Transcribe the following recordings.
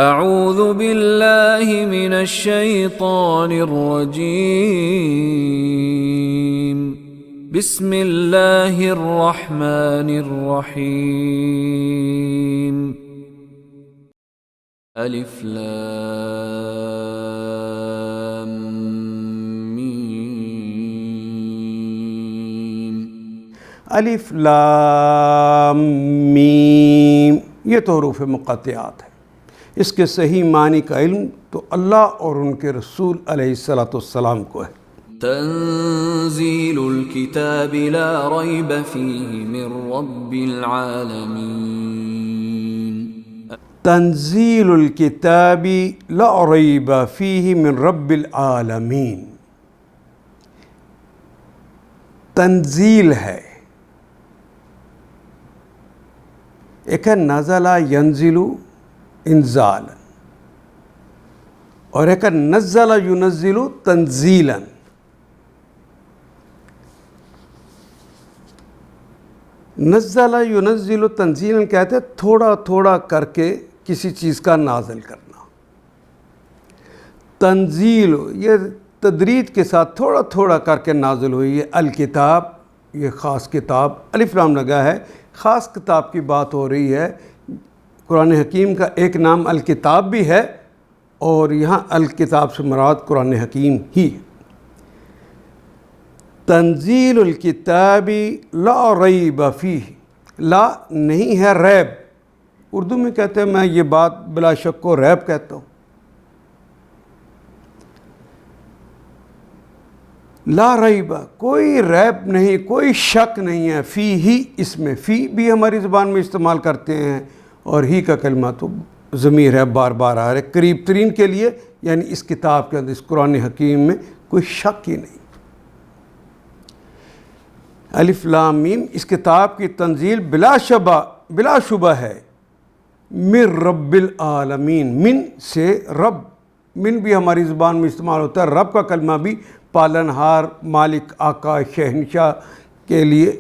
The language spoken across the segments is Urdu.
اعوذ باللہ من الشیطان الرجیم بسم اللہ الرحمن الرحیم الف لام میم الف لام میم، یہ تو حروف مقطعات ہے۔ اس کے صحیح معنی کا علم تو اللہ اور ان کے رسول علیہ السلام کو ہے۔ تنزیل الکتاب لا ریب فیہ من رب العالمین۔ تنزیل الکتاب لا ریب فیہ من رب العالمین، تنزیل ہے۔ ایک ہے نزل ینزل انزالا، اور ایک ہے نزل ینزل تنزیلا۔ نزل ینزل تنزیلا کہتے ہیں تھوڑا تھوڑا کر کے کسی چیز کا نازل کرنا۔ تنزیل یہ تدریج کے ساتھ تھوڑا تھوڑا کر کے نازل ہوئی ہے۔ الکتاب یہ خاص کتاب، الف لام لگا ہے، خاص کتاب کی بات ہو رہی ہے۔ قرآن حکیم کا ایک نام الکتاب بھی ہے، اور یہاں الکتاب سے مراد قرآن حکیم ہی ہے۔ تنزیل الکتاب لا ریب فیہ، لا نہیں ہے ریب۔ اردو میں کہتے ہیں میں یہ بات بلا شک کو ریب کہتا ہوں۔ لا ریب، کوئی ریب نہیں، کوئی شک نہیں ہے۔ فی ہی، اس میں فی بھی ہماری زبان میں استعمال کرتے ہیں، اور ہی کا کلمہ تو ضمیر ہے، بار بار آ رہا ہے قریب ترین کے لیے، یعنی اس کتاب کے اندر، اس قرآن حکیم میں کوئی شک ہی نہیں۔ الف لام میم، اس کتاب کی تنزیل بلا شبہ ہے من رب العالمین، من سے رب، من بھی ہماری زبان میں استعمال ہوتا ہے۔ رب کا کلمہ بھی پالنہار، مالک، آقا، شہنشاہ کے لیے،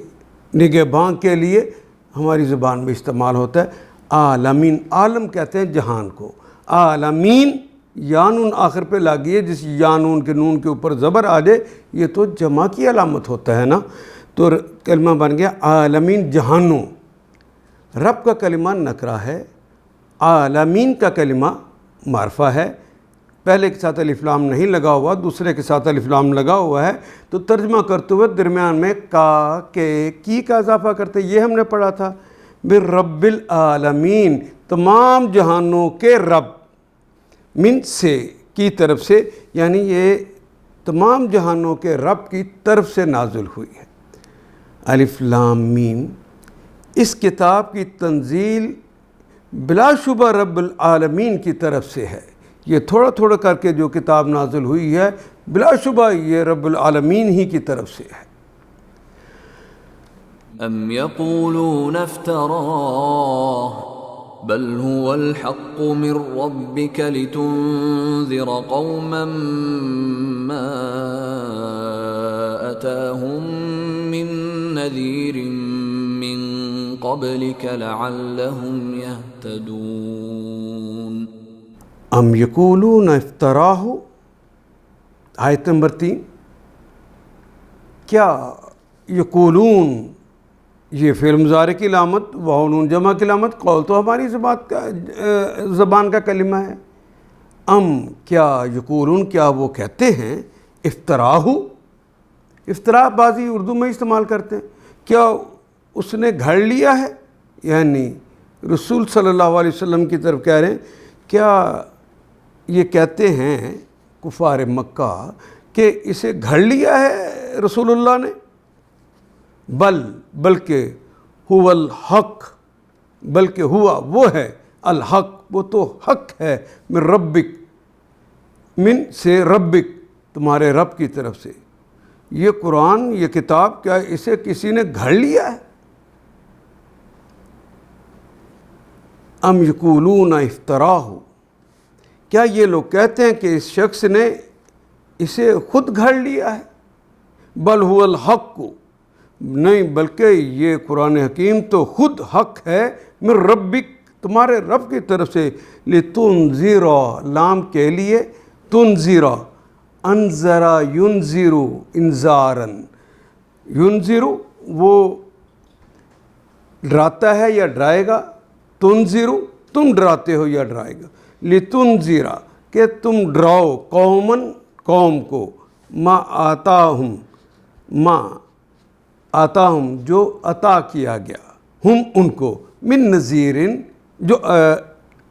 نگہباں کے لیے ہماری زبان میں استعمال ہوتا ہے۔ عالمین، عالم کہتے ہیں جہان کو۔ عالمین، یانون آخر پہ لاگیے، جس یانون کے نون کے اوپر زبر آ جائے یہ تو جمع کی علامت ہوتا ہے نا، تو کلمہ بن گیا عالمین، جہانوں۔ رب کا کلمہ نکرہ ہے، عالمین کا کلمہ معرفہ ہے۔ پہلے کے ساتھ الف لام نہیں لگا ہوا، دوسرے کے ساتھ الف لام لگا ہوا ہے، تو ترجمہ کرتے ہوئے درمیان میں کا، کے، کی کا اضافہ کرتے، یہ ہم نے پڑھا تھا۔ رب العالمین، تمام جہانوں کے رب، من سے، کی طرف سے، یعنی یہ تمام جہانوں کے رب کی طرف سے نازل ہوئی ہے۔ الف لام میم، اس کتاب کی تنزیل بلا شبہ رب العالمین کی طرف سے ہے۔ یہ تھوڑا تھوڑا کر کے جو کتاب نازل ہوئی ہے، بلا شبہ یہ رب العالمین ہی کی طرف سے ہے۔ ام یقولون افتراہ بل هو الحق من ربک لتنذر قوما ما اتاهم من نذیر من قبلک لعلهم يهتدون۔ ام یقولون افتراہ، آیت نمبر 3۔ کیا یقولون، یہ فعل مضارع کی علامت، واو نون جمع کی علامت، قول تو ہماری زبان کا کلمہ ہے۔ ام، کیا، یقولون، کیا وہ کہتے ہیں، افتراہ، افتراء بازی اردو میں استعمال کرتے ہیں، کیا اس نے گھڑ لیا ہے، یعنی رسول صلی اللہ علیہ وسلم کی طرف کہہ رہے ہیں، کیا یہ کہتے ہیں کفار مکہ کہ اسے گھڑ لیا ہے رسول اللہ نے؟ بلکہ ہوا الحق، بلکہ ہوا وہ ہے، الحق وہ تو حق ہے، من ربک، من سے ربک، تمہارے رب کی طرف سے۔ یہ قرآن، یہ کتاب، کیا اسے کسی نے گھڑ لیا ہے؟ ام یقولون افتراہ، کیا یہ لوگ کہتے ہیں کہ اس شخص نے اسے خود گھڑ لیا ہے؟ بل هو الحق، نہیں بلکہ یہ قرآن حکیم تو خود حق ہے، من ربک، تمہارے رب کی طرف سے، لتنذر، لام کے لیے، تنذر، انذر ینذر انذارا، ینذر وہ ڈراتا ہے یا ڈرائے گا، تنذر تم ڈراتے ہو یا ڈرائے گا، لتنذر کہ تم ڈراؤ، قومن قوم کو، ما آتاہم جو عطا کیا گیا، ہم ان کو، من نذیرن، جو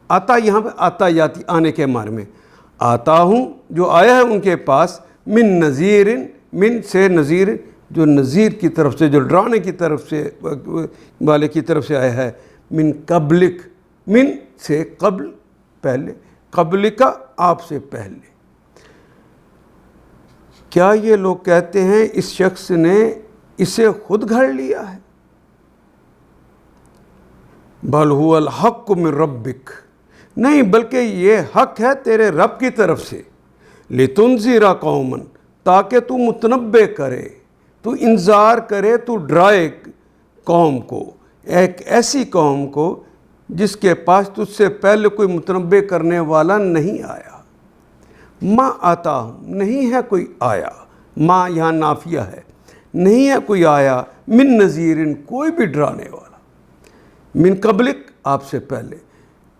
عطا یہاں پہ عطا یاتی آنے کے معنی میں، آتاہم جو آیا ہے ان کے پاس، من نذیرن، من سے نذیر، جو نذیر کی طرف سے، جو ڈرانے کی طرف سے والے کی طرف سے آیا ہے، من قبلک، من سے قبل پہلے، قبل کا آپ سے پہلے۔ کیا یہ لوگ کہتے ہیں اس شخص نے اسے خود گھڑ لیا ہے؟ بل هو الحق من ربک، نہیں بلکہ یہ حق ہے تیرے رب کی طرف سے، لتنذر قوما، تاکہ تو متنبع کرے، تو انذار کرے، تو ڈرائے قوم کو، ایک ایسی قوم کو جس کے پاس تجھ سے پہلے کوئی متنبع کرنے والا نہیں آیا۔ ما آتا نہیں ہے کوئی آیا، ما یہاں نافیہ ہے، نہیں ہے کوئی آیا، من نذیرن کوئی بھی ڈرانے والا، من قبلک آپ سے پہلے،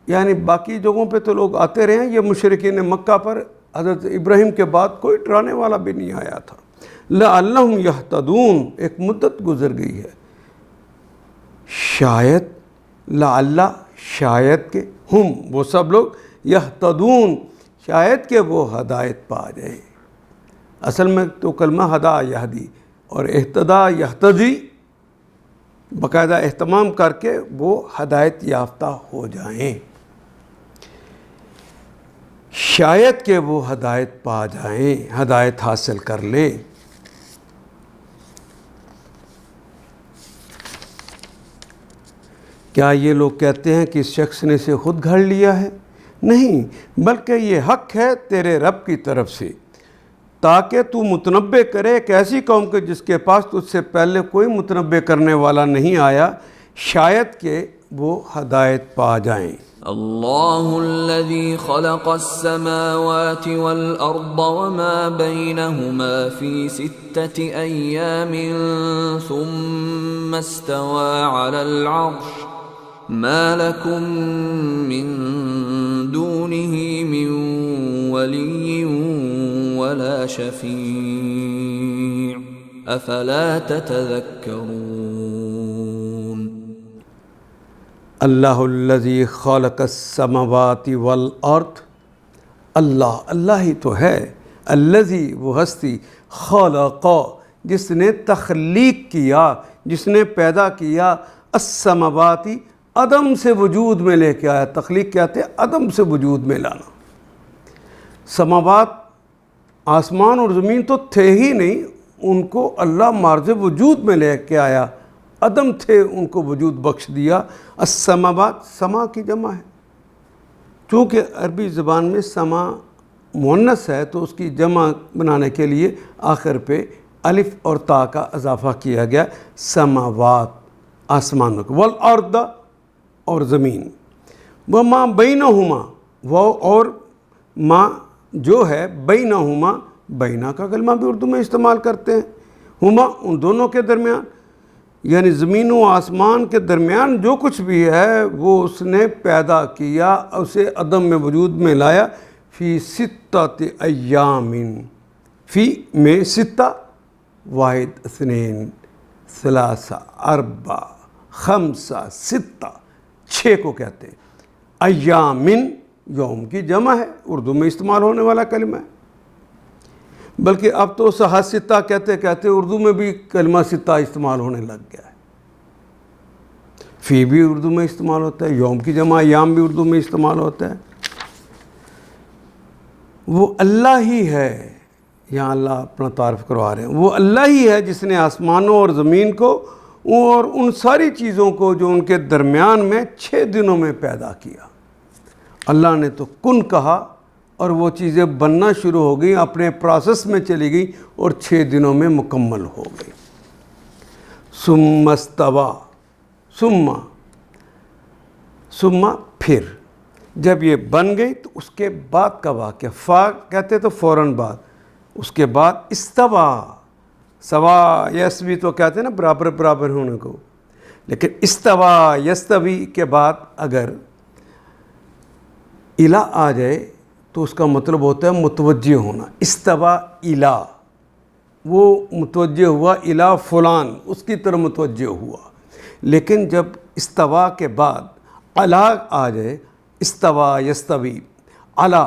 یعنی باقی جگہوں پہ تو لوگ آتے رہے ہیں، یہ مشرکین مکہ پر حضرت ابراہیم کے بعد کوئی ڈرانے والا بھی نہیں آیا تھا۔ لعلہم یہتدون، ایک مدت گزر گئی ہے، شاید، لعل شاید کہ، ہم وہ سب لوگ، یہتدون شاید کہ وہ ہدایت پا جائیں۔ اصل میں تو کلمہ ہدا یہدی اور اہتدا یہتدی باقاعدہ اہتمام کر کے وہ ہدایت یافتہ ہو جائیں، شاید کہ وہ ہدایت پا جائیں، ہدایت حاصل کر لیں۔ کیا یہ لوگ کہتے ہیں کہ اس شخص نے اسے خود گھڑ لیا ہے؟ نہیں، بلکہ یہ حق ہے تیرے رب کی طرف سے، تاکہ تو متنبع کرے ایک ایسی قوم کے جس کے پاس تجھ سے پہلے کوئی متنبع کرنے والا نہیں آیا، شاید کہ وہ ہدایت پا جائیں۔ اللہ الذي خلق السماوات والأرض وما بينهما في 6 أيام ثم استوى على العرش ما لكم من دونه من ولي ولا شفيع أفلا تتذكرون۔ اللہ الذی خلق السماوات والارض، اللہ ہی تو ہے، الذی وہ ہستی، خلق جس نے تخلیق کیا، جس نے پیدا کیا، السماواتی عدم سے وجود میں لے کے آیا، تخلیق کہتے ہیں عدم سے وجود میں لانا۔ سماوات آسمان اور زمین تو تھے ہی نہیں، ان کو اللہ معرض وجود میں لے کے آیا، عدم تھے ان کو وجود بخش دیا۔ السماوات سما کی جمع ہے، چونکہ عربی زبان میں سما مؤنث ہے تو اس کی جمع بنانے کے لیے آخر پہ الف اور تا کا اضافہ کیا گیا، سماوات آسمانوں کو، والارض اور زمین، وما بینہما وہ اور ما جو ہے بینہما، بینا کا کلمہ بھی اردو میں استعمال کرتے ہیں، ہما ان دونوں کے درمیان، یعنی زمین و آسمان کے درمیان جو کچھ بھی ہے وہ اس نے پیدا کیا، اسے عدم میں وجود میں لایا، فی 6 ایام، فی میں 6 واحد، اثنین، ثلاثہ، اربع، خمسہ، 6 کو کہتے ہیں، ایامن یوم کی جمع ہے، اردو میں استعمال ہونے والا کلمہ ہے، بلکہ اب تو سہا 6 کہتے کہتے اردو میں بھی کلمہ 6 استعمال ہونے لگ گیا ہے، فی بھی اردو میں استعمال ہوتا ہے، یوم کی جمع ایام بھی اردو میں استعمال ہوتا ہے۔ وہ اللہ ہی ہے، یہاں اللہ اپنا تعارف کروا رہے ہیں، وہ اللہ ہی ہے جس نے آسمانوں اور زمین کو اور ان ساری چیزوں کو جو ان کے درمیان میں 6 دنوں میں پیدا کیا۔ اللہ نے تو کن کہا اور وہ چیزیں بننا شروع ہو گئیں، اپنے پروسیس میں چلی گئیں اور 6 دنوں میں مکمل ہو گئی۔ ثم استوى، ثم پھر جب یہ بن گئی تو اس کے بعد کا واقعہ، فا کہتے تو فوراً بعد، اس کے بعد استوا، سوا یسوی تو کہتے ہیں نا برابر برابر ہونے کو، لیکن استوا یستوی کے بعد اگر الا آ جائے تو اس کا مطلب ہوتا ہے متوجہ ہونا. استوا الا، وہ متوجہ ہوا الا فلان، اس کی طرف متوجہ ہوا. لیکن جب استوا کے بعد الا آ جائے، استوا یستوی الا،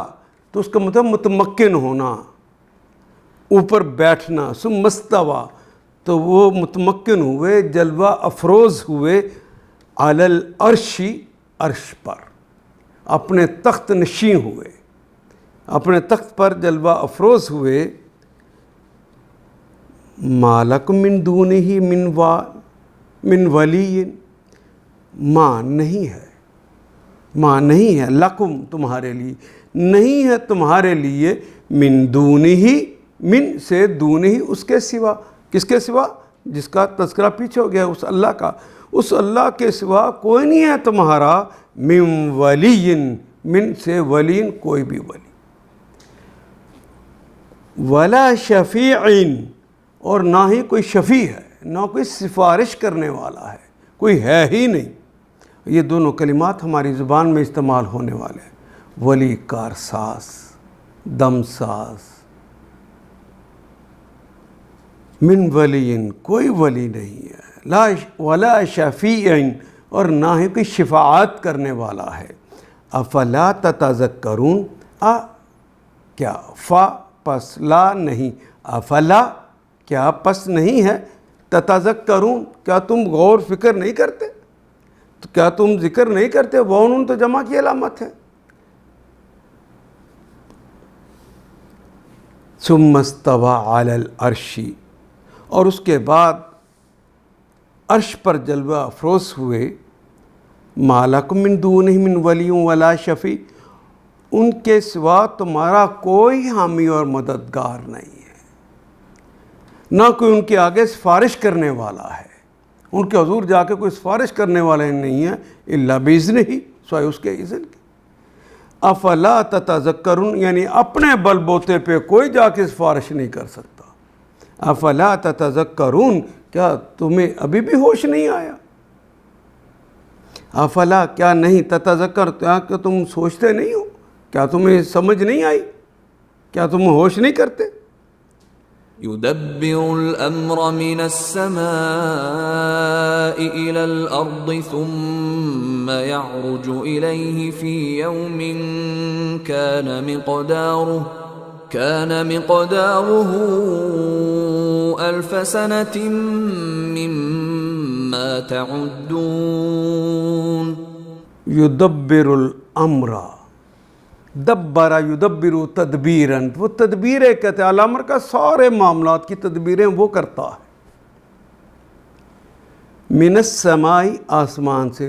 تو اس کا مطلب متمکن ہونا، اوپر بیٹھنا. ثم استوا، تو وہ متمکن ہوئے، جلوہ افروز ہوئے، علی العرش، عرش پر اپنے تخت نشین ہوئے، اپنے تخت پر جلوہ افروز ہوئے. ما لکم من دونہ من ولی، ماں نہیں ہے، ماں نہیں ہے، لکم تمہارے لیے، نہیں ہے تمہارے لیے، من دونہ، من سے دونہ اس کے سوا. کس کے سوا؟ جس کا تذکرہ پیچھے ہو گیا، اس اللہ کا. اس اللہ کے سوا کوئی نہیں ہے تمہارا، من ولی، من سے ولی، کوئی بھی ولی. ولا شفیع، اور نہ ہی کوئی شفیع ہے، نہ کوئی سفارش کرنے والا ہے، کوئی ہے ہی نہیں. یہ دونوں کلمات ہماری زبان میں استعمال ہونے والے ہیں. ولی کارساز، دم ساز. من ولی، کوئی ولی نہیں ہے. لا ولا شفیع، اور نہ ہی کوئی شفاعت کرنے والا ہے. افلا تتذکرون، کیا، فا پس لا نہیں، افلا کیا پس نہیں ہے، تتذکرون کیا تم غور فکر نہیں کرتے، تو کیا تم ذکر نہیں کرتے. وون تو جمع کی علامت ہے. ثم استوى علی العرش، اور اس کے بعد عرش پر جلوہ افروز ہوئے. ما لکم من دونہ من ولی ولا شفیع، ان کے سوا تمہارا کوئی حامی اور مددگار نہیں ہے، نہ کوئی ان کے آگے سفارش کرنے والا ہے. ان کے حضور جا کے کوئی سفارش کرنے والے نہیں ہے، الا باذنہ، سوائے اس کے اذن کے. افلا تتذکرون، یعنی اپنے بل بوتے پہ کوئی جا کے سفارش نہیں کر سکتا. افلا تتذکرون، کیا تمہیں ابھی بھی ہوش نہیں آیا؟ افلا کیا نہیں، تتذکر کیا تم سوچتے نہیں ہو، کیا تمہیں سمجھ نہیں آئی، کیا تم ہوش نہیں کرتے؟ يدبر الأمر من السماء إلى الأرض ثم يعرج إليه في يوم كان مقداره 1000 سنة مما تعدون. يدبر الامر، دبر یدبر تدبیراً، وہ تدبیریں کہتے ہیں، الامر کا سارے معاملات کی تدبیریں وہ کرتا ہے. من السماء، آسمان سے،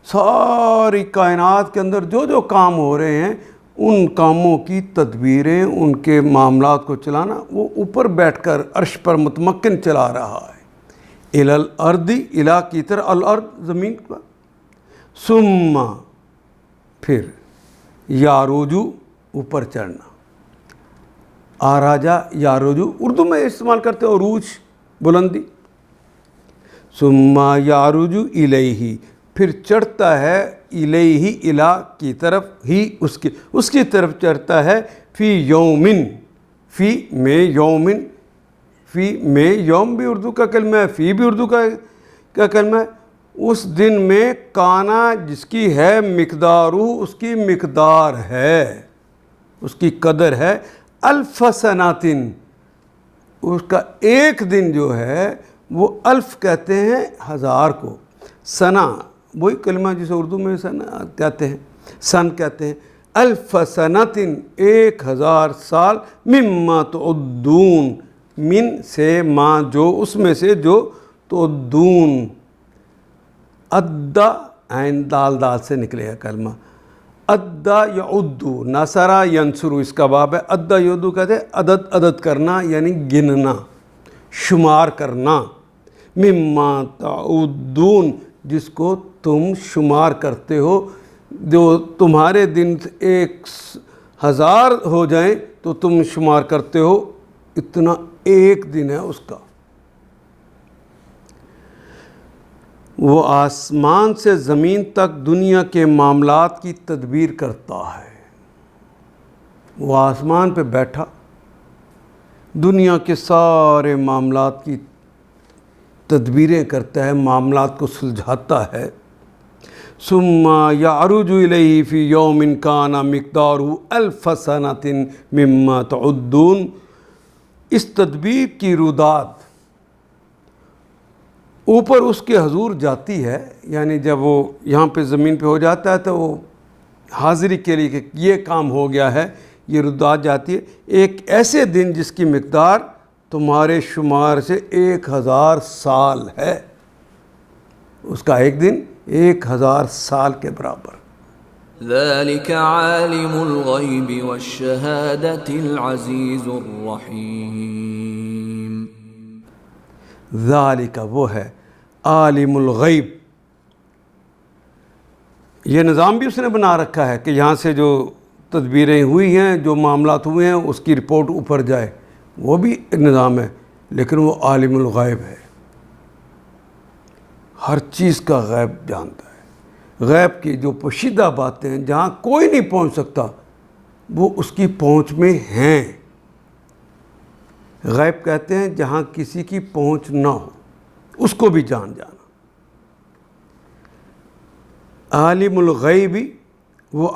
ساری کائنات کے اندر جو جو کام ہو رہے ہیں ان کاموں کی تدبیریں، ان کے معاملات کو چلانا وہ اوپر بیٹھ کر عرش پر متمکن چلا رہا ہے. الی الارض، الی کی طرح، الارض زمین پر. ثم پھر، یاروجو اوپر چڑھنا، آراجا یاروجو اردو میں استعمال کرتے ہیں، عروج بلندی. ثم یاروجو الیہ، پھر چڑھتا ہے الیہ، الا کی طرف، ہی اس کی طرف چڑھتا ہے. فی یومن، فی میں، یومن، فی میں، یوم بھی اردو کا کلمہ ہے، فی بھی اردو کا کلمہ ہے. اس دن میں کانا، جس کی ہے مقدارو، اس کی مقدار ہے، اس کی قدر ہے. 1000 سناتن، اس کا ایک دن جو ہے وہ 1000 کہتے ہیں 1000 کو. سنا وہی کلمہ جسے اردو میں سنا کہتے ہیں، سن کہتے ہیں. 1000 سناتن، 1000 سال. مما تعدون، من سے، ما جو، اس میں سے جو، تعدون، ادا، عین دال دال سے نکلے گا کلمہ. ادا یعدو، نصرہ ینصرو اس کا باب ہے. ادا یعدو کہتے ہیں عدد کرنا، یعنی گننا، شمار کرنا. مما تعدون، جس کو تم شمار کرتے ہو. جو تمہارے دن 1000 ہو جائیں تو تم شمار کرتے ہو اتنا ایک دن ہے اس کا. وہ آسمان سے زمین تک دنیا کے معاملات کی تدبیر کرتا ہے. وہ آسمان پہ بیٹھا دنیا کے سارے معاملات کی تدبیریں کرتا ہے، معاملات کو سلجھاتا ہے. ثم یعرج الیہ فی یوم کان مقدارہ 1000 سنۃ مما تعدون. اس تدبیر کی رودات اوپر اس کے حضور جاتی ہے، یعنی جب وہ یہاں پہ زمین پہ ہو جاتا ہے تو وہ حاضری کے لیے کہ یہ کام ہو گیا ہے، یہ رودات جاتی ہے. ایک ایسے دن جس کی مقدار تمہارے شمار سے 1000 سال ہے، اس کا ایک دن 1000 سال کے برابر. ذلك عالم الغیب والشہادة العزیز الرحیم. ذالک وہ ہے عالم الغیب. یہ نظام بھی اس نے بنا رکھا ہے کہ یہاں سے جو تدبیریں ہوئی ہیں، جو معاملات ہوئے ہیں، اس کی رپورٹ اوپر جائے. وہ بھی نظام ہے، لیکن وہ عالم الغیب ہے، ہر چیز کا غیب جانتا ہے. غیب کی جو پوشیدہ باتیں ہیں جہاں کوئی نہیں پہنچ سکتا، وہ اس کی پہنچ میں ہیں. غیب کہتے ہیں جہاں کسی کی پہنچ نہ ہو، اس کو بھی جانا. عالم الغیب، وہ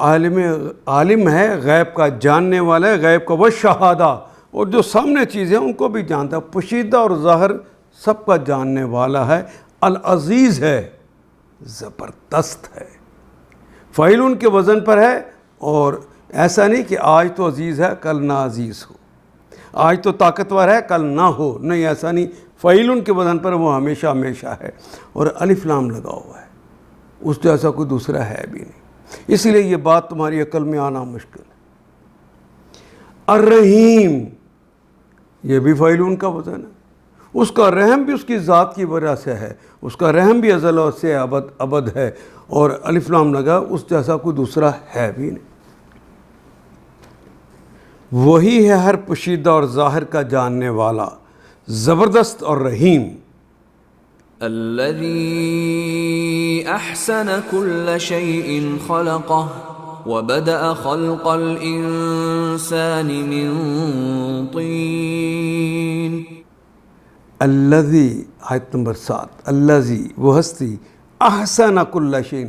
عالم ہے، غیب کا جاننے والا ہے، غیب کا وہ شہادہ، اور جو سامنے چیزیں ان کو بھی جانتا ہے، پوشیدہ اور ظاہر سب کا جاننے والا ہے. العزیز ہے، زبردست ہے. فعیل ان کے وزن پر ہے، اور ایسا نہیں کہ آج تو عزیز ہے کل نہ عزیز ہو، آج تو طاقتور ہے کل نہ ہو، نہیں ایسا نہیں. فعیل ان کے وزن پر وہ ہمیشہ ہمیشہ ہے. اور الف لام لگا ہوا ہے، اس جیسا کوئی دوسرا ہے بھی نہیں. اس لیے یہ بات تمہاری عقل میں آنا مشکل ہے. الرحیم، یہ بھی فعیلون کا وزن ہے. اس کا رحم بھی اس کی ذات کی وجہ سے ہے، اس کا رحم بھی ازل سے ابد ہے. اور الف لام لگا، اس جیسا کوئی دوسرا ہے بھی نہیں. وہی ہے ہر پوشیدہ اور ظاہر کا جاننے والا، زبردست اور رحیم. الذي احسن كل شيء خلقه وبدأ خلق الانسان من طين. الذی، آیت نمبر 7، الذی وہ ہستی، احسن کل شیء،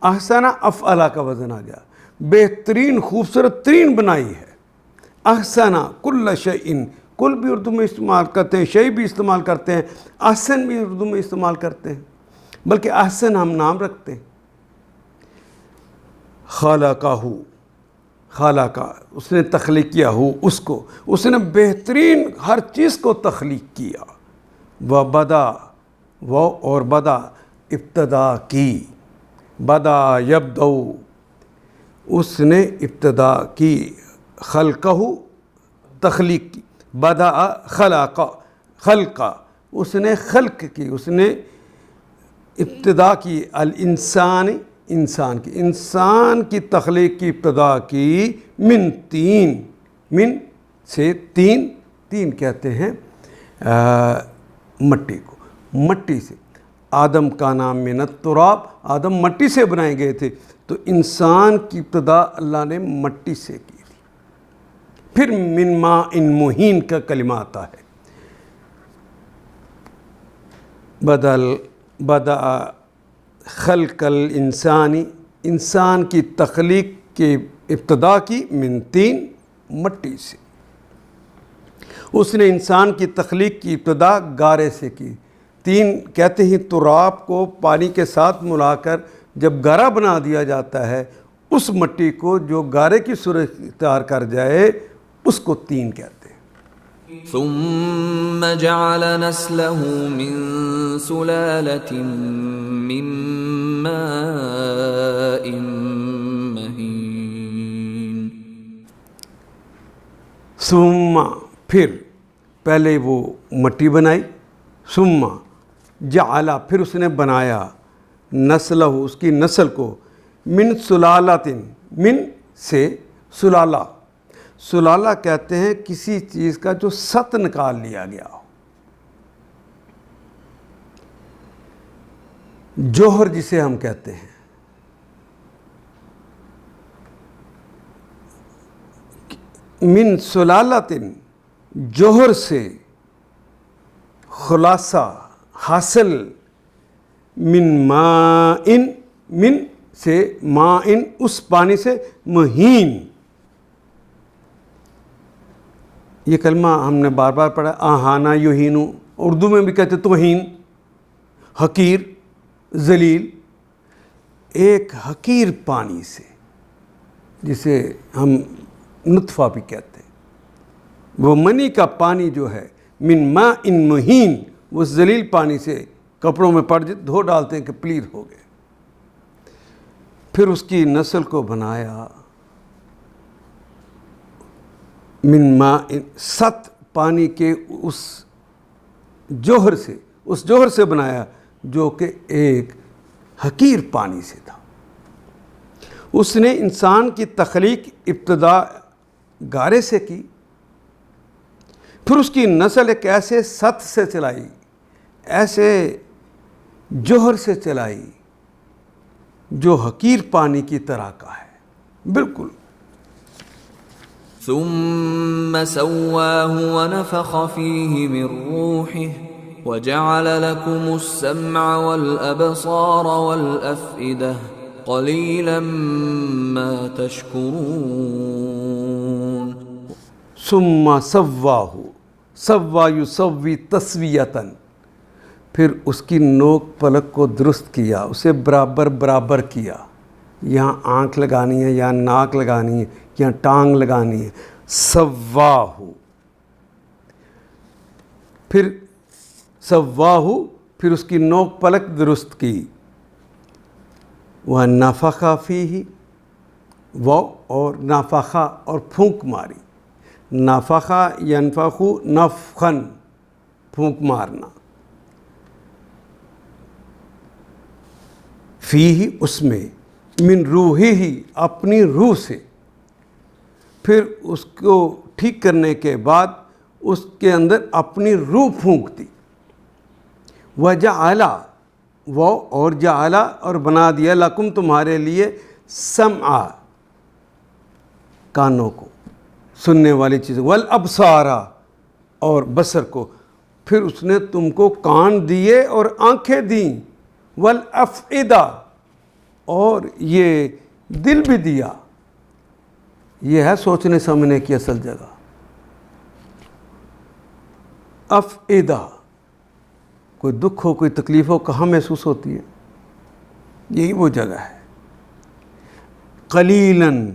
احسن افعلا کا وزن آ گیا، بہترین خوبصورت ترین بنائی ہے. احسن کل شیء، کل بھی اردو میں استعمال کرتے ہیں، شیء بھی استعمال کرتے ہیں، احسن بھی اردو میں استعمال کرتے ہیں، بلکہ احسن ہم نام رکھتے ہیں. خلقہ، خلقہ اس نے تخلیق کیا، ہو اس کو، اس نے بہترین ہر چیز کو تخلیق کیا. وبدا، وہ اور بدا ابتدا کی، بدا یبدأ اس نے ابتدا کی، خلقہ تخلیق کی، بدا خلق، خلقہ اس نے خلق کی، اس نے ابتدا کی. الانسان، انسان کی، انسان کی تخلیق کی ابتدا کی. من تین، من سے تین، تین کہتے ہیں مٹی کو، مٹی سے. آدم کا نام من التراب، آدم مٹی سے بنائے گئے تھے، تو انسان کی ابتدا اللہ نے مٹی سے کی تھی. پھر من ماء مہین کا کلمہ آتا ہے. بدا خلق الانسانی، انسان کی تخلیق کی ابتدا کی، من تین مٹی سے. اس نے انسان کی تخلیق کی ابتدا گارے سے کی. تین کہتے ہیں تراب کو پانی کے ساتھ ملا کر جب گارا بنا دیا جاتا ہے، اس مٹی کو جو گارے کی صورت اختیار کر جائے اس کو تین کہتے ہیں. ثم جعل نسله من سلالة من ماء مهين. ثم پھر، پہلے وہ مٹی بنائی، ثم جعل پھر اس نے بنایا، نسلہ اس کی نسل کو، من سلالتن، من سے سلالہ، سلالہ کہتے ہیں کسی چیز کا جو ست نکال لیا گیا ہو، جوہر جسے ہم کہتے ہیں، من سلالتن جوہر سے، خلاصہ حاصل، من مائن، من سے مائن اس پانی سے، مہین، یہ کلمہ ہم نے بار بار پڑھا، آہانا یہینو، اردو میں بھی کہتے توہین، حقیر، ذلیل، ایک حقیر پانی سے جسے ہم نطفہ بھی کہتے ہیں، وہ منی کا پانی جو ہے، من ماء مہین، وہ ذلیل پانی سے کپڑوں میں پڑ دھو ڈالتے ہیں کہ پلیر ہو گئے، پھر اس کی نسل کو بنایا من ماء، ست پانی کے اس جوہر سے، اس جوہر سے بنایا جو کہ ایک حقیر پانی سے تھا۔ اس نے انسان کی تخلیق ابتدا گارے سے کی، پھر اس کی نسل ایک ایسے ست سے چلائی، ایسے جوہر سے چلائی جو حقیر پانی کی طرح کا ہے، بالکل۔ ثم سواه ونفخ فيه من روحه وجعل لكم السمع والأبصار والأفئدة قليلا ما تشكرون۔ ثم سواہ، سوا یسوی تسویتاً، پھر اس کی نوک پلک کو درست کیا، اسے برابر برابر کیا، یہاں آنکھ لگانی ہے، یہاں ناک لگانی ہے، یہاں ٹانگ لگانی ہے، سواہ، پھر سواہ، پھر اس کی نوک پلک درست کی، وہ نفخ فیہ، وہ اور نفخہ اور پھونک ماری، نفخہ ینفخ نفخن، پھونک مارنا، فیہ اس میں، من روحہ اپنی روح سے، پھر اس کو ٹھیک کرنے کے بعد اس کے اندر اپنی روح پھونک دی، وجعل، وہ اور جعل اور بنا دیا، لکم تمہارے لیے، سمع کانوں کو، سننے والی چیزیں، والابصار اور بصر کو، پھر اس نے تم کو کان دیے اور آنکھیں دیں، والافئدہ اور یہ دل بھی دیا، یہ ہے سوچنے سمجھنے کی اصل جگہ، افئدہ، کوئی دکھ ہو کوئی تکلیف ہو کہاں محسوس ہوتی ہے، یہی وہ جگہ ہے۔ قلیلاً،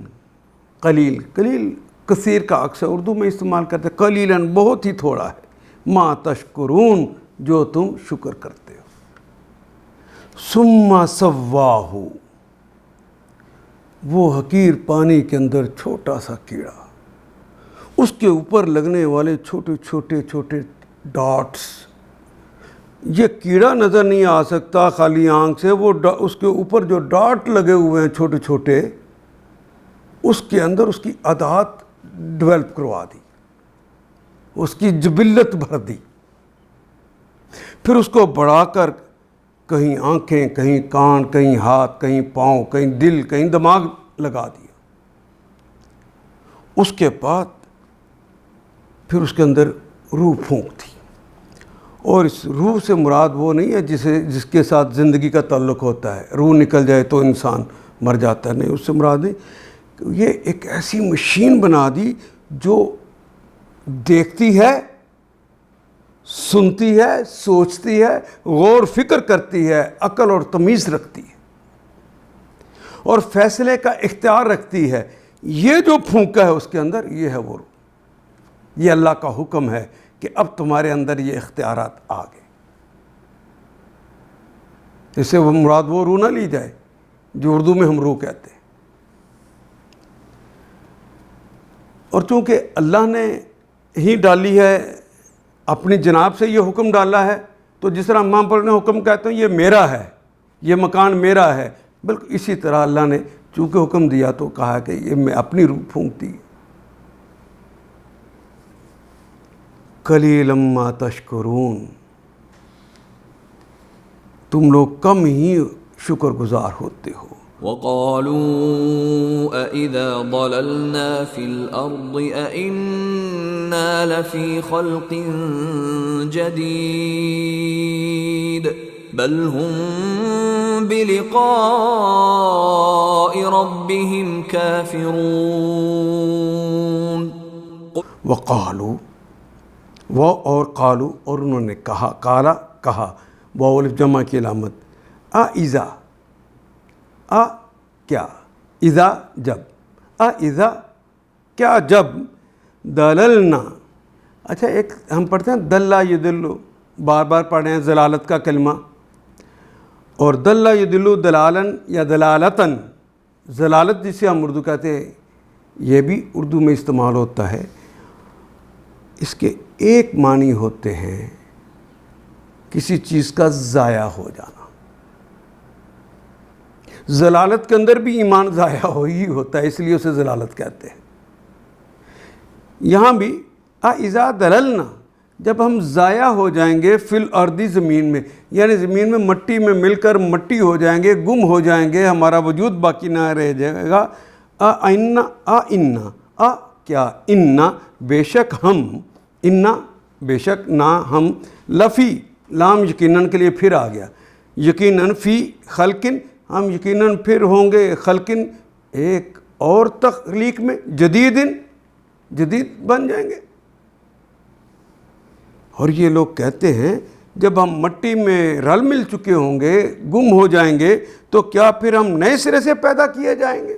قلیل، قلیل کثیر کا اکثر اردو میں استعمال کرتے ہیں، قلیلاً بہت ہی تھوڑا ہے، ما تشکرون جو تم شکر کرتے ہو۔ ثم سواہ، وہ حقیر پانی کے اندر چھوٹا سا کیڑا، اس کے اوپر لگنے والے چھوٹے چھوٹے چھوٹے ڈاٹس، یہ کیڑا نظر نہیں آ سکتا خالی آنکھ سے، وہ اس کے اوپر جو ڈاٹ لگے ہوئے ہیں چھوٹے چھوٹے، اس کے اندر اس کی عادات ڈیولپ کروا دی، اس کی جبلت بھر دی، پھر اس کو بڑھا کر کہیں آنکھیں، کہیں کان، کہیں ہاتھ، کہیں پاؤں، کہیں دل، کہیں دماغ لگا دیا، اس کے بعد پھر اس کے اندر روح پھونک دی، اور اس روح سے مراد وہ نہیں ہے جس کے ساتھ زندگی کا تعلق ہوتا ہے، روح نکل جائے تو انسان مر جاتا ہے، نہیں، اس سے مراد نہیں، یہ ایک ایسی مشین بنا دی جو دیکھتی ہے، سنتی ہے، سوچتی ہے، غور فکر کرتی ہے، عقل اور تمیز رکھتی ہے، اور فیصلے کا اختیار رکھتی ہے، یہ جو پھونکا ہے اس کے اندر، یہ ہے وہ روح، یہ اللہ کا حکم ہے کہ اب تمہارے اندر یہ اختیارات آ گئے، اس سے وہ مراد وہ روح نہ لی جائے جو اردو میں ہم روح کہتے ہیں۔ اور چونکہ اللہ نے ہی ڈالی ہے، اپنی جناب سے یہ حکم ڈالا ہے، تو جس طرح امام پر نے حکم کہتے ہیں یہ میرا ہے، یہ مکان میرا ہے، بالکل اسی طرح اللہ نے چونکہ حکم دیا تو کہا کہ یہ میں اپنی روح پھونکتی. قلیلا ما تشکرون، تم لوگ کم ہی شکر گزار ہوتے ہو. وقالوا أإذا ضللنا في الأرض أإنا لفي خلق جديد بل هم بلقاء ربهم كافرون. وقالوا، وہ اور قالو اور انہوں نے کہا، قالا کہا، واو الف جمع کی علامت، اذا کیا، اذا جب، اذا کیا جب، دللنا. اچھا ایک ہم پڑھتے ہیں دلہ یدلو، بار بار پڑھ رہے ہیں ضلالت کا کلمہ، اور دلہ یدلو دلالن یا دلالتن، ضلالت جسے ہم اردو کہتے ہیں یہ بھی اردو میں استعمال ہوتا ہے. اس کے ایک معنی ہوتے ہیں کسی چیز کا ضائع ہو جانا. ضلالت کے اندر بھی ایمان ضائع ہو ہی ہوتا ہے، اس لیے اسے ضلالت کہتے ہیں. یہاں بھی اذا دللنا، جب ہم ضائع ہو جائیں گے فی الارض، زمین میں، یعنی زمین میں مٹی میں مل کر مٹی ہو جائیں گے، گم ہو جائیں گے، ہمارا وجود باقی نہ رہ جائے گا. کیا، انا بے شک ہم، انا بے شک نہ ہم، لفی لام یقیناً کے لیے پھر آ گیا، یقیناً فی خلقن، ہم یقیناً پھر ہوں گے، خلقن ایک اور تخلیق میں، جدید بن جائیں گے. اور یہ لوگ کہتے ہیں جب ہم مٹی میں رل مل چکے ہوں گے، گم ہو جائیں گے، تو کیا پھر ہم نئے سرے سے پیدا کیے جائیں گے.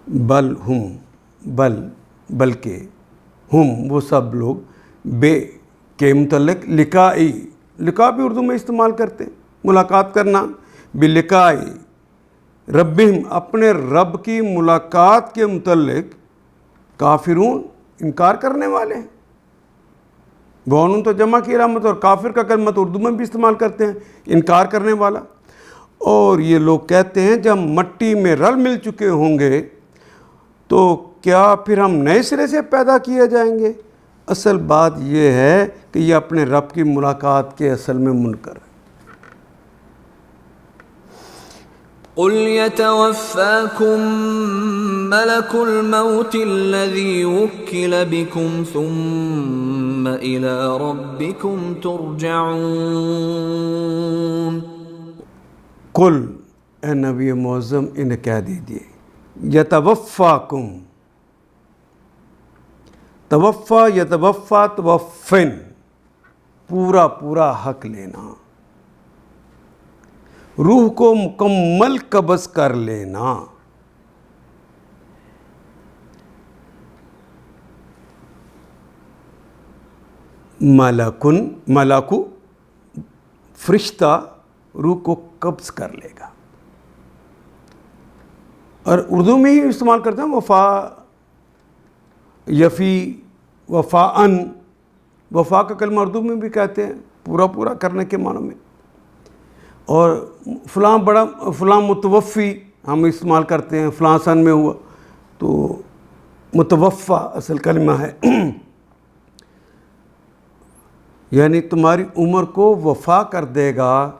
بل ہم، بلکہ ہم وہ سب لوگ، بے کے متعلق لقائی، لقاء بھی اردو میں استعمال کرتے ہیں، ملاقات کرنا، بلقائی ربہم، اپنے رب کی ملاقات کے متعلق، کافرون انکار کرنے والے ہیں. گونون تو جمع کی علامت، اور کافر کا کلمہ تو اردو میں بھی استعمال کرتے ہیں، انکار کرنے والا. اور یہ لوگ کہتے ہیں جب مٹی میں رل مل چکے ہوں گے تو کیا پھر ہم نئے سرے سے پیدا کیے جائیں گے. اصل بات یہ ہے کہ یہ اپنے رب کی ملاقات کے اصل میں منکر ہے. قل يتوفاكم ملك الموت الذي وكل بكم ثم إلى ربكم ترجعون. قل، اے نبی معظم انہیں کہہ دیجئے، یتوفاکم، توفا یتوفا توفن، پورا حق لینا، روح کو مکمل قبض کر لینا. ملکو فرشتہ روح کو قبض کر لے گا. اور اردو میں ہی استعمال کرتے ہیں، وفا، یفی، وفاءن، وفا کا کلمہ اردو میں بھی کہتے ہیں پورا کرنے کے معنی میں. اور فلاں متوفی ہم استعمال کرتے ہیں، فلاں سن میں ہوا، تو متوفا اصل کلمہ ہے، یعنی تمہاری عمر کو وفا کر دے گا،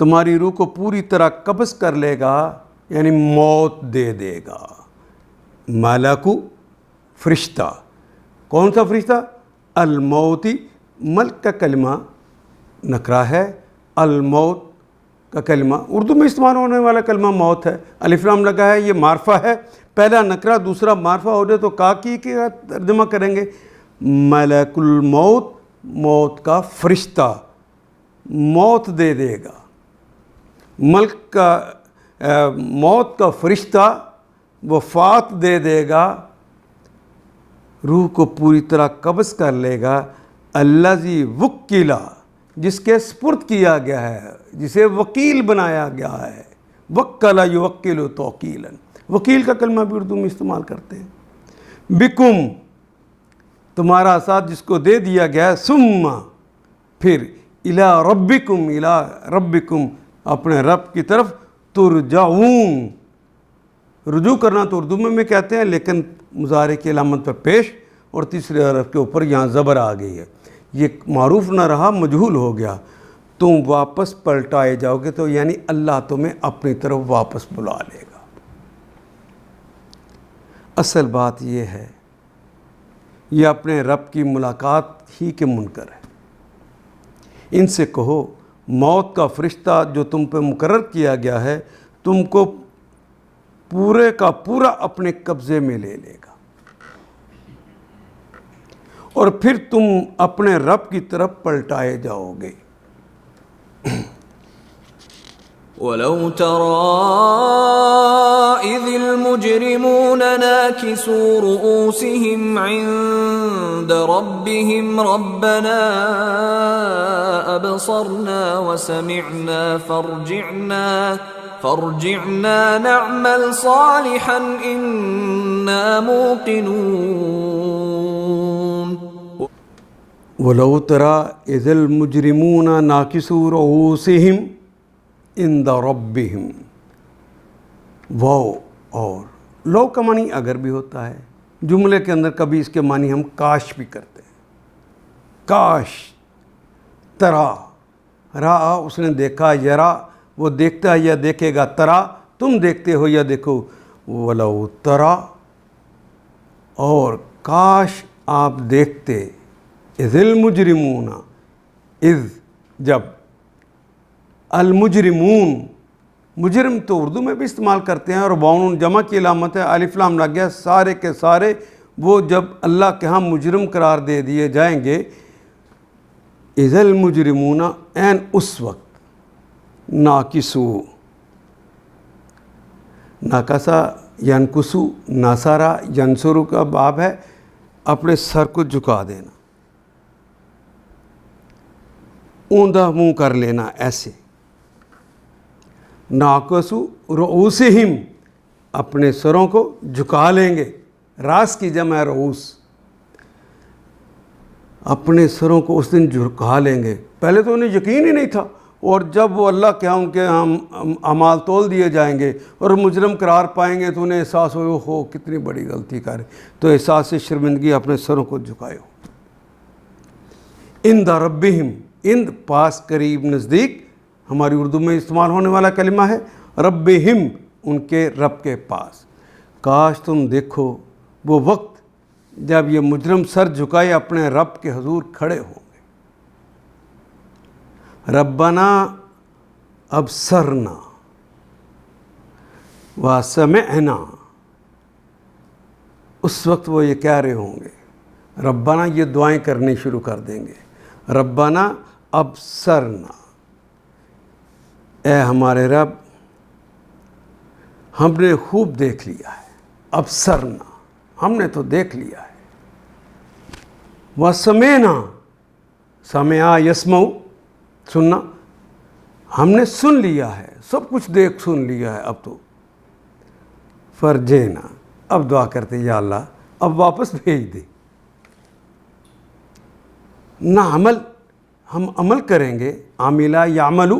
تمہاری روح کو پوری طرح قبض کر لے گا، یعنی موت دے دے گا. ملکو فرشتہ، کون سا فرشتہ؟ الموتی، ملک کا کلمہ نکرہ ہے، الموت کا کلمہ اردو میں استعمال ہونے والا کلمہ موت ہے. الف لام لگا ہے، یہ معرفہ ہے، پہلا نکرہ دوسرا معرفہ ہو جائے تو کی ترجمہ کریں گے، ملک الموت، موت کا فرشتہ موت دے دے گا. ملک کا موت کا فرشتہ وفات دے دے گا، روح کو پوری طرح قبض کر لے گا. الذی وکلا، جس کے سپرد کیا گیا ہے، جسے وکیل بنایا گیا ہے. وکلا یوکل توکیلا، وکیل کا کلمہ بھی اردو میں استعمال کرتے ہیں. بکم، تمہارا ساتھ جس کو دے دیا گیا ہے، ثم پھر الی ربکم اپنے رب کی طرف ترجعون. رجوع کرنا تو اردو میں کہتے ہیں، لیکن مضارع کی علامت پر پیش اور تیسرے حرف کے اوپر یہاں زبر آ گئی ہے. یہ معروف نہ رہا، مجہول ہو گیا. تم واپس پلٹائے جاؤ گے، تو یعنی اللہ تمہیں اپنی طرف واپس بلا لے گا. اصل بات یہ ہے، یہ اپنے رب کی ملاقات ہی کے منکر ہے. ان سے کہو موت کا فرشتہ جو تم پہ مقرر کیا گیا ہے تم کو پورے کا پورا اپنے قبضے میں لے لے گا، اور پھر تم اپنے رب کی طرف پلٹائے جاؤ گے. وَلَوْ تَرَىٰ إِذِ الْمُجْرِمُونَ نَاكِسُو رُءُوسِهِمْ عِندَ رَبِّهِمْ رَبَّنَا أَبْصَرْنَا وَسَمِعْنَا فَارْجِعْنَا نَعْمَلْ صَالِحًا إِنَّا مُوقِنُونَ. وَلَوْ تَرَىٰ إِذِ الْمُجْرِمُونَ نَاكِسُو رُءُوسِهِمْ عند ربہم. واو اور لو کا معنی اگر بھی ہوتا ہے جملے کے اندر، کبھی اس کے معنی ہم کاش بھی کرتے ہیں. کاش، ترا، را اس نے دیکھا، یرا وہ دیکھتا ہے یا دیکھے گا، ترا تم دیکھتے ہو یا دیکھو. ولو ترا اور کاش آپ دیکھتے، اذ المجرمون اذ جب، المجرمون مجرم تو اردو میں بھی استعمال کرتے ہیں اور واؤن جمع کی علامت ہے، الف لام لگ گیا. سارے کے سارے وہ جب اللہ کے ہاں مجرم قرار دے دیے جائیں گے. اذ المجرمون این اس وقت، ناکسو ناکسا ینکسو، ناصرہ ینصرو کا باب ہے، اپنے سر کو جھکا دینا، اوندا منہ کر لینا ایسے. ناکسو رؤوسہم اپنے سروں کو جھکا لیں گے. راس کی جمع ہے رؤوس. اپنے سروں کو اس دن جھکا لیں گے. پہلے تو انہیں یقین ہی نہیں تھا، اور جب وہ اللہ کے ہاں ان کے اعمال تول دیے جائیں گے اور مجرم قرار پائیں گے تو انہیں احساس ہو کتنی بڑی غلطی کرے، تو احساس سے شرمندگی اپنے سروں کو جھکائے ہو. عند ربہم، عند پاس، قریب، نزدیک، ہماری اردو میں استعمال ہونے والا کلمہ ہے. ربہم ان کے رب کے پاس. کاش تم دیکھو وہ وقت جب یہ مجرم سر جھکائے اپنے رب کے حضور کھڑے ہوں گے. ربنا ابصرنا وسمعنا، اس وقت وہ یہ کہہ رہے ہوں گے. ربنا یہ دعائیں کرنی شروع کر دیں گے. ربنا ابصرنا، اے ہمارے رب ہم نے خوب دیکھ لیا ہے. ابصرنا ہم نے تو دیکھ لیا ہے. وسمعنا، سمعا یسمع سننا، ہم نے سن لیا ہے، سب کچھ دیکھ سن لیا ہے. اب تو فرجینا، اب دعا کرتے یا اللہ اب واپس بھیج دے. نہ عمل، ہم عمل کریں گے. عاملہ یعملو،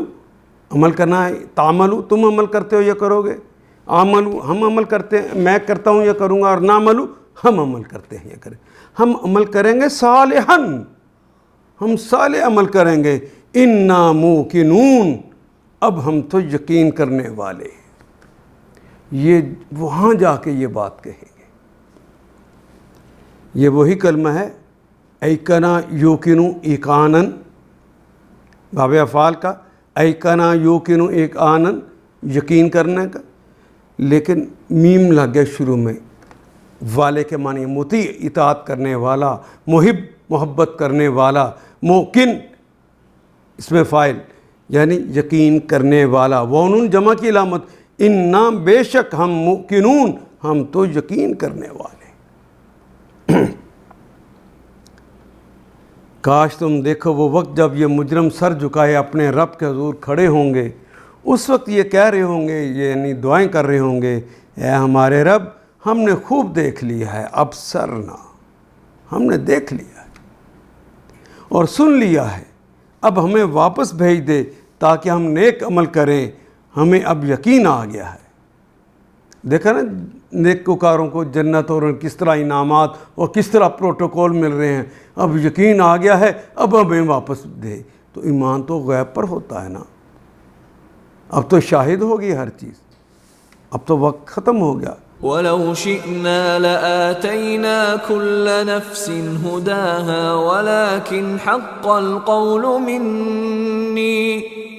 عمل کرنا ہے. تعملو تم عمل کرتے ہو یا کرو گے. عملو ہم عمل کرتے ہیں، میں کرتا ہوں یا کروں گا. اور نہ عملو ہم عمل کرتے ہیں یا کریں. ہم عمل کریں گے صالحاً، ہم صالح عمل کریں گے. انا موقنون، اب ہم تو یقین کرنے والے. یہ وہاں جا کے یہ بات کہیں گے. یہ وہی کلمہ ہے ایکنا یوقنو ایقانن، باب افعال کا. ایکنا یوقنو ایقانن، یقین کرنے کا، لیکن میم لگ گیا شروع میں. والے کے معنی مطیع، اطاعت کرنے والا. محب، محبت کرنے والا. موقن اس میں فاعل یعنی یقین کرنے والا. وونون جمع کی علامت. انا بے شک ہم، موقنون ہم تو یقین کرنے والے. کاش تم دیکھو وہ وقت جب یہ مجرم سر جھکائے اپنے رب کے حضور کھڑے ہوں گے. اس وقت یہ کہہ رہے ہوں گے، یعنی دعائیں کر رہے ہوں گے، اے ہمارے رب ہم نے خوب دیکھ لیا ہے. ابصرنا ہم نے دیکھ لیا ہے اور سن لیا ہے. اب ہمیں واپس بھیج دے تاکہ ہم نیک عمل کریں، ہمیں اب یقین آ گیا ہے۔ دیکھا نا نیکوکاروں کو جنت اور کس طرح انعامات اور کس طرح پروٹوکول مل رہے ہیں، اب یقین آ گیا ہے، اب ہمیں واپس دے۔ تو ایمان تو غیب پر ہوتا ہے نا، اب تو شاہد ہوگی ہر چیز، اب تو وقت ختم ہو گیا۔ وَلَوْ شِئْنَا لَآتَيْنَا كُلَّ نَفْسٍ هُدَاهَا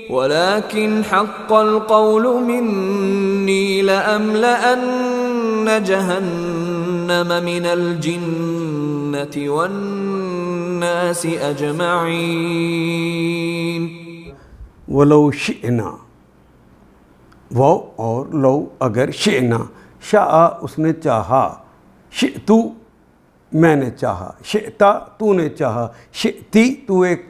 وَلَكِنْ حَقَّ الْقَوْلُ مِنِّي لَأَمْلَأَنَّ جَهَنَّمَ مِنَ الْجِنَّةِ وَالنَّاسِ أَجْمَعِينَ۔ وَلَوْ شِئْنَا، وہ اور لو اگر، شئنا شاء اس نے چاہا، شئتو میں نے چاہا، شئتا تو نے چاہا، شئتی تو ایک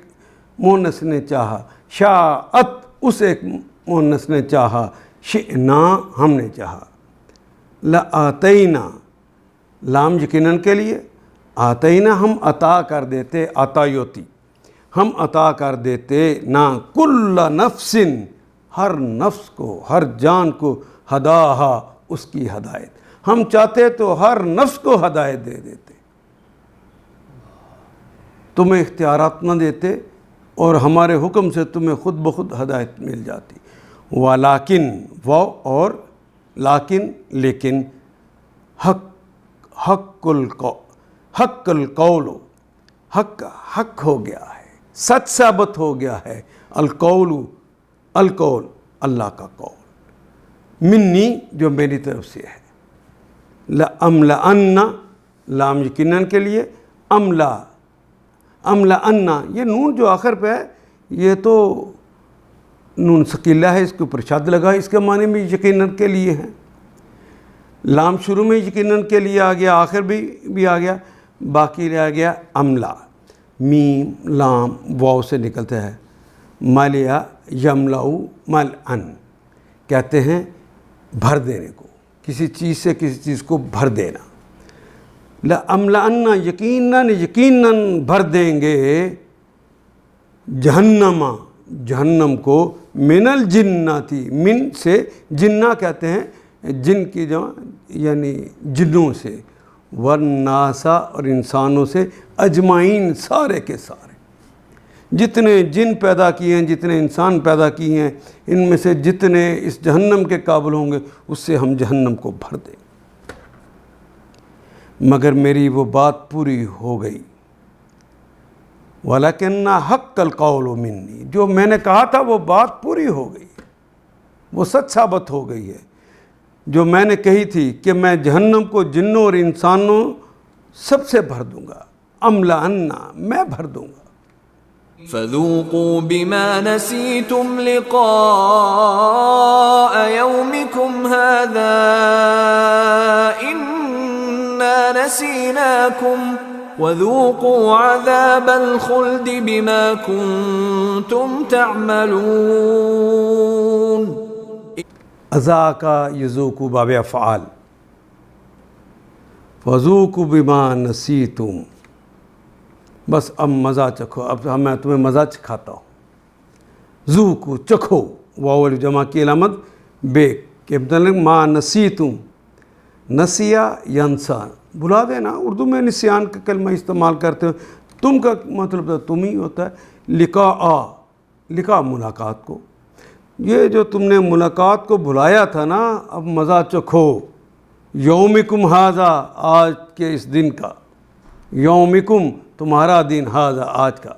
مونس نے چاہا، شاءت اس ایک مونس نے چاہا، شئنا ہم نے چاہا، لآتینا لام یقیناً کے لیے، آتینا ہم عطا کر دیتے، عطا یوتی ہم عطا کر دیتے، نا کل نفس ہر نفس کو، ہر جان کو، ہداہا اس کی ہدایت، ہم چاہتے تو ہر نفس کو ہدایت دے دیتے، تمہیں اختیارات نہ دیتے اور ہمارے حکم سے تمہیں خود بخود ہدایت مل جاتی۔ وَلَٰكِن وہ اور لیکن لیکن حق القول حق ہو گیا ہے، سچ ثابت ہو گیا ہے، القول اللہ کا قول، منی جو میری طرف سے ہے، لَأَمْلَأَنَّ لام یقیناً کے لیے، املأن یہ نون جو آخر پہ ہے یہ تو نون ثقیلہ ہے، اس کے اوپر شد لگا، اس کے معنی میں یقیناً کے لیے ہے، لام شروع میں یقیناً کے لیے آ گیا، آخر بھی آ گیا، باقی رہ گیا املا، میم لام واو سے نکلتا ہے، ملیا یملؤ ملأن کہتے ہیں بھر دینے کو، کسی چیز سے کسی چیز کو بھر دینا، لَأَمْلَأَنَّ یقیناً بھر دیں گے، جہنم کو، من الجناتی، من سے جنہ کہتے ہیں جن کی جمع یعنی جنوں سے، والناسا اور انسانوں سے، اجمعین سارے کے سارے، جتنے جن پیدا کیے ہیں، جتنے انسان پیدا کیے ہیں، ان میں سے جتنے اس جہنم کے قابل ہوں گے اس سے ہم جہنم کو بھر دیں، مگر میری وہ بات پوری ہو گئی، وَلَكِنَّ حَقَّ الْقَوْلُ مِنِّي جو میں نے کہا تھا وہ بات پوری ہو گئی، وہ سچ ثابت ہو گئی ہے، جو میں نے کہی تھی کہ میں جہنم کو جنوں اور انسانوں سب سے بھر دوں گا، املأن میں بھر دوں گا۔ فَذُوقُوا بِمَا نَسِيتُمْ لِقَاءَ يَوْمِكُمْ هَذَا إِنَّا نَسِينَاكُمْ وَذُوقُوا عَذَابَ الْخُلْدِ بِمَا كُنْتُمْ تَعْمَلُونَ۔ اذاقا یذوقوا باب افعال، فذوقوا بما نسیتم بس اب مزہ چکھو، اب میں تمہیں مزہ چکھاتا ہوں، ذوقوا چکھو، واو جمع کی علامت بے کہ مطلب ما نسیتم، نسیہ ینسا بھلا دینا، اردو میں نسیان کا کلمہ استعمال کرتے ہیں، تم کا مطلب تم ہی ہوتا ہے، لقاء ملاقات کو، یہ جو تم نے ملاقات کو بھلایا تھا نا، اب مزہ چکھو، یومکم ھذا آج کے اس دن کا، یومکم تمہارا دن، ھذا آج کا،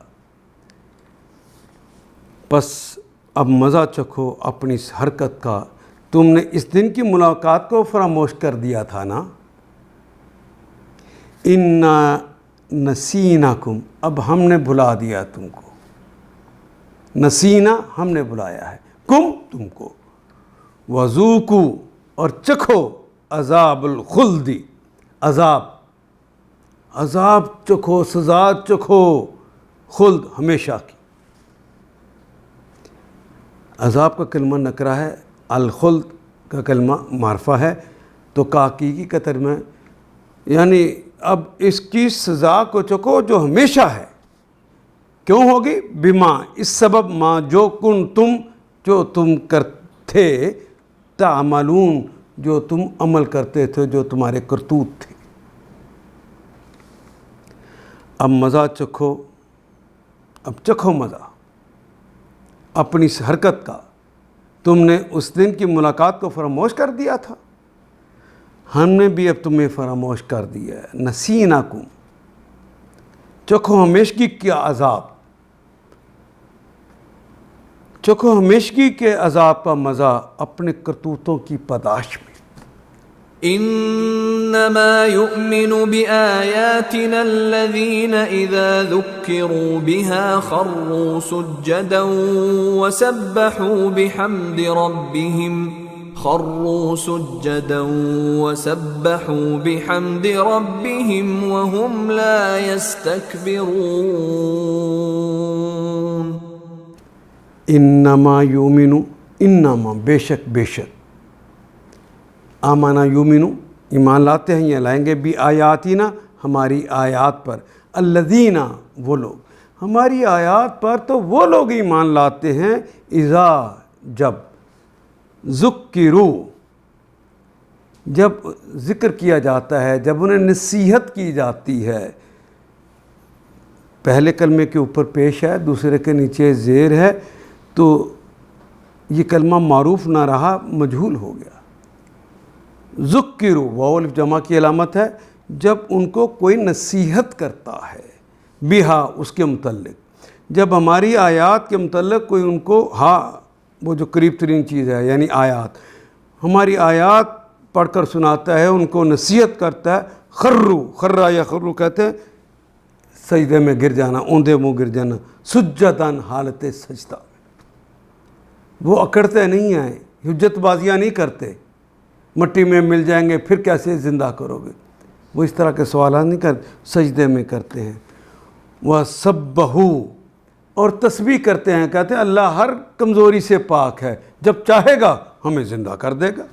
بس اب مزہ چکھو اپنی اس حرکت کا، تم نے اس دن کی ملاقات کو فراموش کر دیا تھا نا، انا نسیناکم اب ہم نے بھلا دیا تم کو، نسینا ہم نے بلایا ہے، کم تم کو، وذوقوا اور چکھو عذاب الخلد عذاب چکھو، سزا چکھو، خلد ہمیشہ کی، عذاب کا کلمہ نکرہ ہے، الخلد کا کلمہ معرفہ ہے، تو کاکی کا ترجمہ یعنی اب اس کی سزا کو چکھو جو ہمیشہ ہے، کیوں ہوگی؟ بما اس سبب، ما جو جو تم کرتے، تعملون جو تم عمل کرتے تھے، جو تمہارے کرتوت تھے۔ اب مزہ چکھو، اب چکھو مزہ اپنی اس حرکت کا۔ تم نے اس دن کی ملاقات کو فراموش کر دیا تھا، ہم نے بھی اب تمہیں فراموش کر دیا ہے۔ نسیناکم، چکھو ہمیشگی کے عذاب، چکھو ہمیشگی کے عذاب کا مزہ اپنے کرتوتوں کی پاداش میں۔ انما يؤمن بآياتنا الذين اذا ذكروا بها خروا سجدا وسبحوا بحمد ربهم وهم لا يستكبرون۔ انما یومنو، انما بے شک، بے شک، آمانا یومنو ایمان لاتے ہیں یا لائیں گے، بھی آیاتینا ہماری آیات پر، الذین وہ لوگ، ہماری آیات پر تو وہ لوگ ایمان لاتے ہیں، اذا جب، ذکروا جب ذکر کیا جاتا ہے، جب انہیں نصیحت کی جاتی ہے۔ پہلے کلمے کے اوپر پیش ہے، دوسرے کے نیچے زیر ہے، تو یہ کلمہ معروف نہ رہا، مجہول ہو گیا۔ ذکروا واو الف جمع کی علامت ہے، جب ان کو کوئی نصیحت کرتا ہے، بہا اس کے متعلق، جب ہماری آیات کے متعلق کوئی ان کو، ہاں وہ جو قریب ترین چیز ہے یعنی آیات، ہماری آیات پڑھ کر سناتا ہے، ان کو نصیحت کرتا ہے، خرا یا خرو کہتے ہیں سجدے میں گر جانا، اوندے منہ گر جانا، سجدن حالت سجدہ، وہ اکڑتے نہیں ہیں، حجت بازیاں نہیں کرتے، مٹی میں مل جائیں گے پھر کیسے زندہ کرو گے، وہ اس طرح کے سوالات نہیں کرتے، سجدے میں کرتے ہیں۔ وَسَبَّحُوا اور تسبیح کرتے ہیں، کہتے ہیں اللہ ہر کمزوری سے پاک ہے، جب چاہے گا ہمیں زندہ کر دے گا۔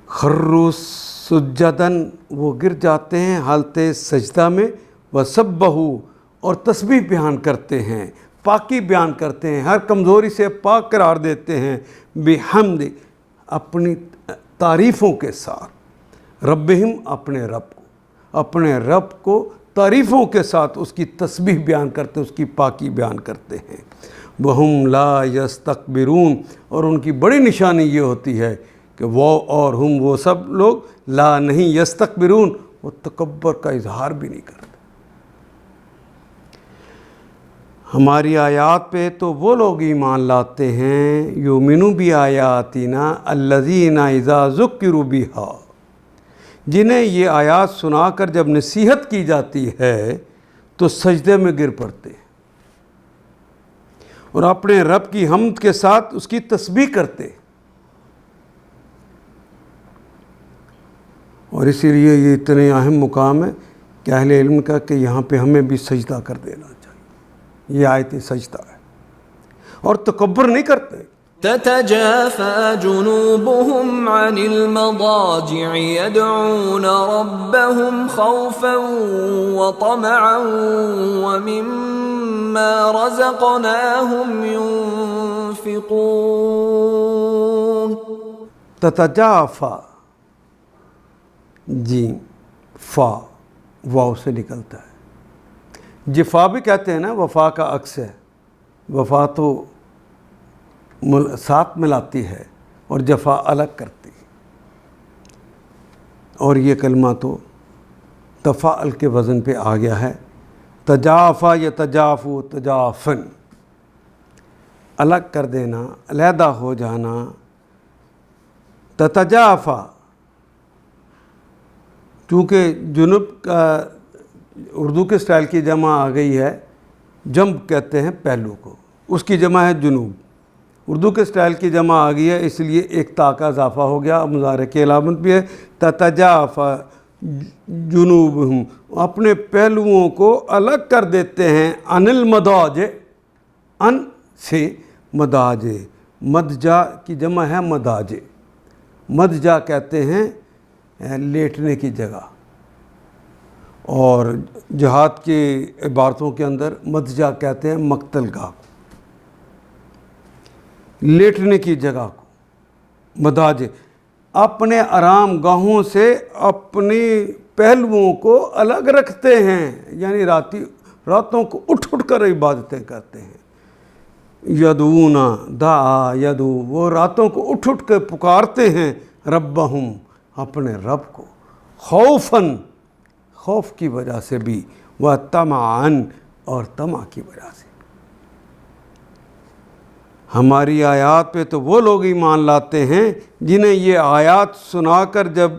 خروا سجدن وہ گر جاتے ہیں حالت سجدہ میں، وَسَبَّحُوا اور تسبیح بیان کرتے ہیں، پاکی بیان کرتے ہیں، ہر کمزوری سے پاک قرار دیتے ہیں، بحمد اپنی تعریفوں کے ساتھ، ربہم اپنے رب کو تعریفوں کے ساتھ اس کی تسبیح بیان کرتے، اس کی پاکی بیان کرتے ہیں۔ وہم لا یستکبرون اور ان کی بڑی نشانی یہ ہوتی ہے کہ وہ اور ہم وہ سب لوگ لا نہیں یستکبرون، وہ تکبر کا اظہار بھی نہیں کرتے۔ ہماری آیات پہ تو وہ لوگ ایمان لاتے ہیں، یؤمنون بآیاتنا الذین اذا ذکروا بہا، جنہیں یہ آیات سنا کر جب نصیحت کی جاتی ہے تو سجدے میں گر پڑتے ہیں اور اپنے رب کی حمد کے ساتھ اس کی تسبیح کرتے، اور اسی لیے یہ اتنے اہم مقام ہے کہ اہل علم کا کہ یہاں پہ ہمیں بھی سجدہ کر دینا چاہیے۔ یہ آیت سجدہ ہے اور تکبر نہیں کرتے۔ تتجافى جنوبهم عن المضاجع يدعون ربهم خوفا وطمعا ومما رزقناهم ينفقون۔ تتجافى جیم فا واو سے نکلتا ہے، جفا بھی کہتے ہیں نا، وفا کا عکس ہے، وفا تو ساتھ ملاتی ہے اور جفا الگ کرتی ہے، اور یہ کلمہ تو تفاعل کے وزن پہ آ گیا ہے، تجافا یا تجافو تجافن، الگ کر دینا، علیحدہ ہو جانا۔ تتجافا چونکہ جنوب کا اردو کے سٹائل کی جمع آ گئی ہے، جنب کہتے ہیں پہلو کو، اس کی جمع ہے جنوب، اردو کے سٹائل کی جمع آ گئی ہے، اس لیے ایک تا کا اضافہ ہو گیا، مضارع کی علامت بھی ہے۔ تتجافا جنوبہم اپنے پہلوؤں کو الگ کر دیتے ہیں، عن المضاجع ان سے مضاجع، مضجع کی جمع ہے مضاجع، مضجع کہتے ہیں لیٹنے کی جگہ، اور جہاد کی عبارتوں کے اندر مدجع کہتے ہیں مقتل گاہ کو، لیٹنے کی جگہ کو، مداجع، اپنے آرام گاہوں سے اپنے پہلوؤں کو الگ رکھتے ہیں، یعنی راتوں کو اٹھ کر عبادتیں کرتے ہیں۔ یدعون دعا یدعو، وہ راتوں کو اٹھ کے پکارتے ہیں ربہم، اپنے رب کو، خوفاً، خوف کی وجہ سے بھی، و طمعاً، اور طمع کی وجہ سے۔ ہماری آیات پہ تو وہ لوگ ایمان لاتے ہیں جنہیں یہ آیات سنا کر جب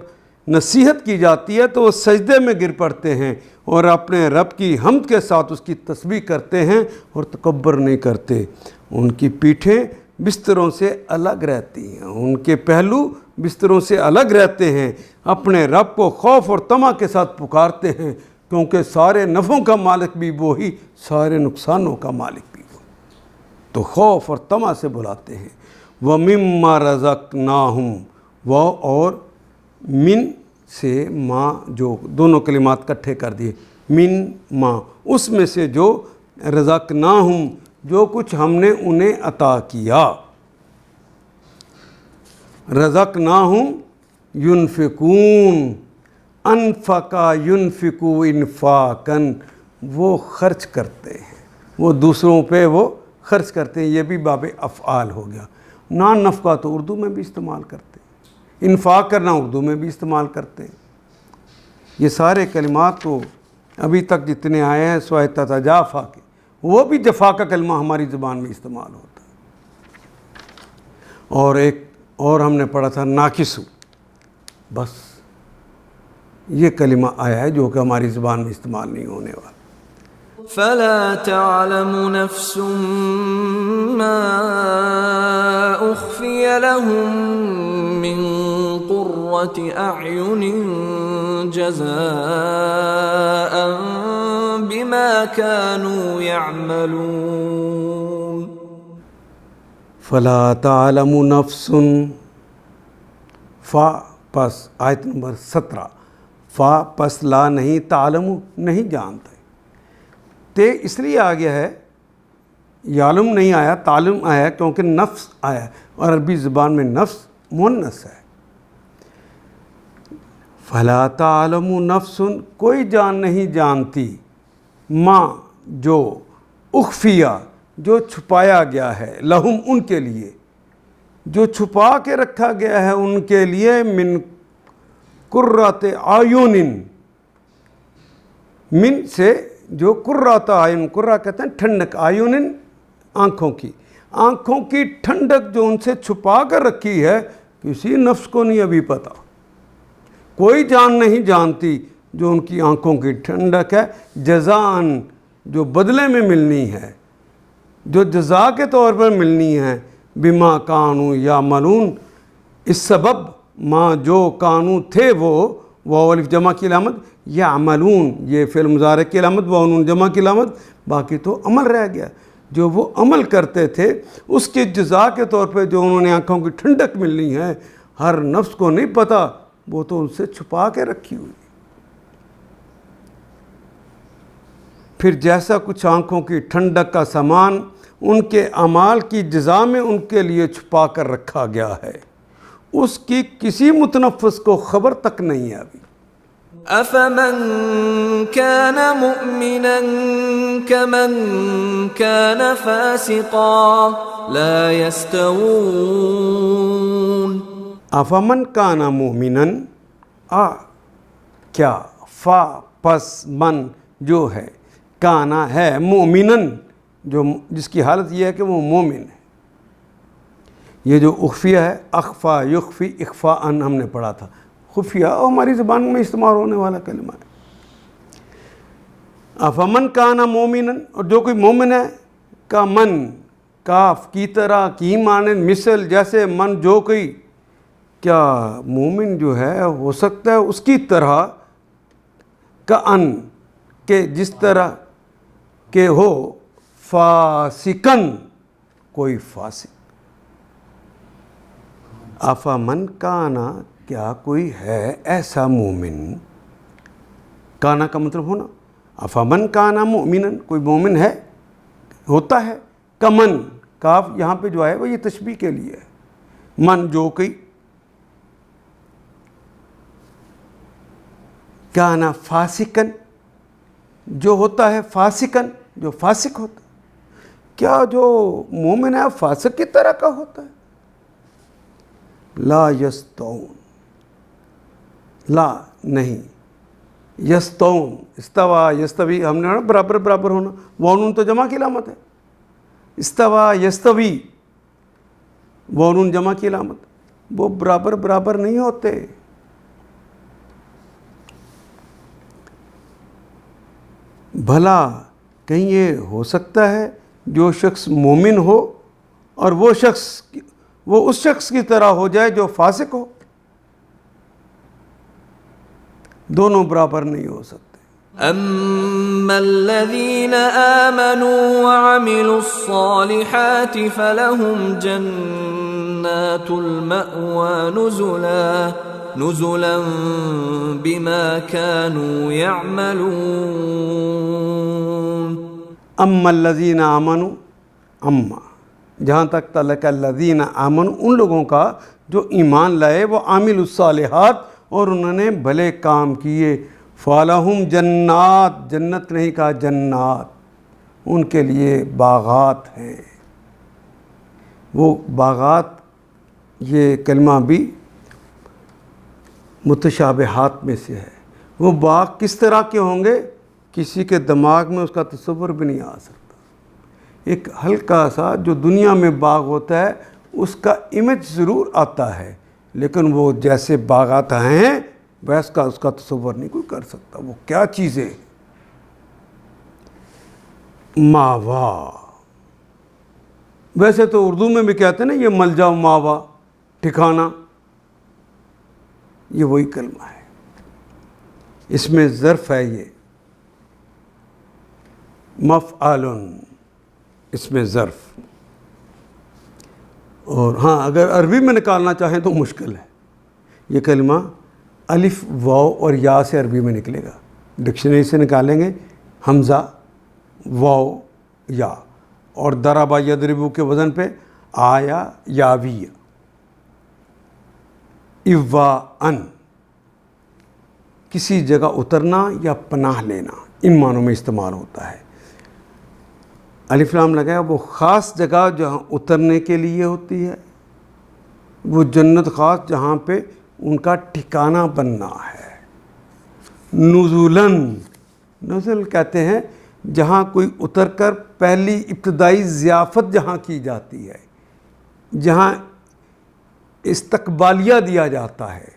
نصیحت کی جاتی ہے تو وہ سجدے میں گر پڑتے ہیں اور اپنے رب کی حمد کے ساتھ اس کی تسبیح کرتے ہیں اور تکبر نہیں کرتے۔ ان کی پیٹھیں بستروں سے الگ رہتی ہیں، ان کے پہلو بستروں سے الگ رہتے ہیں، اپنے رب کو خوف اور طمع کے ساتھ پکارتے ہیں، کیونکہ سارے نفعوں کا مالک بھی وہی، سارے نقصانوں کا مالک بھی وہی، تو خوف اور طمع سے بلاتے ہیں۔ وَمِمَّا رَزَقْنَاهُمْ، وہ اور من سے ما، جو دونوں کلمات کٹھے کر دیے، من ما، اس میں سے جو رزقناہم، جو کچھ ہم نے انہیں عطا کیا، رزقناہم ینفقون، انفقا ینفقو انفاقاً، وہ خرچ کرتے ہیں، وہ دوسروں پہ وہ خرچ کرتے ہیں، یہ بھی باب افعال ہو گیا۔ نان نفقہ تو اردو میں بھی استعمال کرتے ہیں، انفاق کرنا اردو میں بھی استعمال کرتے ہیں۔ یہ سارے کلمات تو ابھی تک جتنے آئے ہیں سوائے تتجافا کے، وہ بھی جفا کا کلمہ ہماری زبان میں استعمال ہوتا ہے۔ اور ایک اور ہم نے پڑھا تھا ناکسو، بس یہ کلمہ آیا ہے جو کہ ہماری زبان میں استعمال نہیں ہونے والا۔ فلا تعلم نفس ما أخفي لهم من قرة أعين جزاء بما كانوا يعملون۔ فلا تعلم نفس، فا پس آیت نمبر 17، فا پس لا نہیں، تعلم نہیں جانتے، تے اس لیے آ گیا ہے، یعلم نہیں آیا، تعلم آیا کیونکہ نفس آیا ہے، اور عربی زبان میں نفس مؤنث ہے۔ فلا تعلم نفس، کوئی جان نہیں جانتی، ما، جو اخفیہ، جو چھپایا گیا ہے، لہم، ان کے لیے، جو چھپا کے رکھا گیا ہے ان کے لیے، من قرۃ اعین، من سے جو قرۃ اعین، قرہ کہتے ہیں ٹھنڈک، اعین آنکھوں کی، آنکھوں کی ٹھنڈک جو ان سے چھپا کر رکھی ہے، کسی نفس کو نہیں ابھی پتہ، کوئی جان نہیں جانتی جو ان کی آنکھوں کی ٹھنڈک ہے، جزاءً، جو بدلے میں ملنی ہے، جو جزا کے طور پر ملنی ہے، بما کانوا یعملون، اس سبب ما، جو کانو تھے وہ الف جمع کی علامت، یعملون یہ فعل مضارع کی علامت، وہ نون جمع کی علامت، باقی تو عمل رہ گیا، جو وہ عمل کرتے تھے اس کی جزا کے طور پہ جو انہوں نے آنکھوں کی ٹھنڈک ملنی ہے، ہر نفس کو نہیں پتہ، وہ تو ان سے چھپا کے رکھی ہوئی۔ پھر جیسا کچھ آنکھوں کی ٹھنڈک کا سامان ان کے اعمال کی جزا میں ان کے لیے چھپا کر رکھا گیا ہے، اس کی کسی متنفس کو خبر تک نہیں ہے ابھی۔ أفمن كان مؤمنا كمن كان فاسقا لا يستوون۔ افمن کان مومنن، کیا، فا پس من جو ہے، کانا ہے، مومنن جو جس کی حالت یہ ہے کہ وہ مومن ہے۔ یہ جو اخفیہ ہے، اخفا یخفی اخفاءً ہم نے پڑھا تھا، خفیہ ہماری زبان میں استعمال ہونے والا کلمہ ہے۔ افمن کانا مومنن، اور جو کوئی مومن ہے، کا من، کاف کی طرح، کی مانند، مثل جیسے، من جو کوئی، کیا مومن جو ہے ہو سکتا ہے اس کی طرح، کا ان، کہ جس طرح کہ ہو، فاسقن، کوئی فاسق۔ افمن کانا، کیا کوئی ہے ایسا مومن، کانا کا مطلب ہونا. افمن کانا مؤمنن، کوئی مومن ہے ہوتا ہے. کمن، کاف یہاں پہ جو ہے وہ یہ تشبیہ کے لیے ہے. من جو کوئی، کانا فاسقن جو ہوتا ہے، فاسقن جو فاسق ہوتا ہے. کیا جو مومن ہے فاسق کی طرح کا ہوتا ہے؟ لا یستوون، لا نہیں، یستوون، استوا یستوی ہم نے برابر برابر ہونا، وونون تو جمع کی علامت ہے. استوا یستوی وونون جمع کی علامت، وہ برابر برابر نہیں ہوتے. بھلا کہیں یہ ہو سکتا ہے جو شخص مومن ہو اور وہ اس شخص کی طرح ہو جائے جو فاسق ہو؟ دونوں برابر نہیں ہو سکتے. اما الذين آمنوا وعملوا الصالحات فلهم جنات المأوى نزلا بما كانوا يعملون. اما الذین آمنوا، اما جہاں تک تعلق الذین آمنوا ان لوگوں کا جو ایمان لائے، وہ عامل الصالحات اور انہوں نے بھلے کام کیے، فَلَهُمْ جنات، جنت نہیں کہا جنات، ان کے لیے باغات ہیں. وہ باغات، یہ کلمہ بھی متشابہات میں سے ہے. وہ باغ کس طرح کے ہوں گے کسی کے دماغ میں اس کا تصور بھی نہیں آ سکتا. ایک ہلکا سا جو دنیا میں باغ ہوتا ہے اس کا امیج ضرور آتا ہے، لیکن وہ جیسے باغات ہیں ویسا اس کا تصور نہیں کوئی کر سکتا. وہ کیا چیزیں؟ ماوا، ویسے تو اردو میں بھی کہتے ہیں نا یہ ملجا و ماوا، ٹھکانہ، یہ وہی کلمہ ہے. اس میں ظرف ہے، یہ مفعول، اس میں ظرف. اور ہاں اگر عربی میں نکالنا چاہیں تو مشکل ہے. یہ کلمہ الف واو اور یا سے عربی میں نکلے گا. ڈکشنری سے نکالیں گے حمزہ واو یا، اور ضربا یضربو کے وزن پہ آیا یاوی، اوا ان، کسی جگہ اترنا یا پناہ لینا، ان معنوں میں استعمال ہوتا ہے. الف لام لگایا، وہ خاص جگہ جہاں اترنے کے لیے ہوتی ہے، وہ جنت خاص جہاں پہ ان کا ٹھکانہ بننا ہے. نزولن، نزل کہتے ہیں جہاں کوئی اتر کر پہلی ابتدائی ضیافت جہاں کی جاتی ہے، جہاں استقبالیہ دیا جاتا ہے.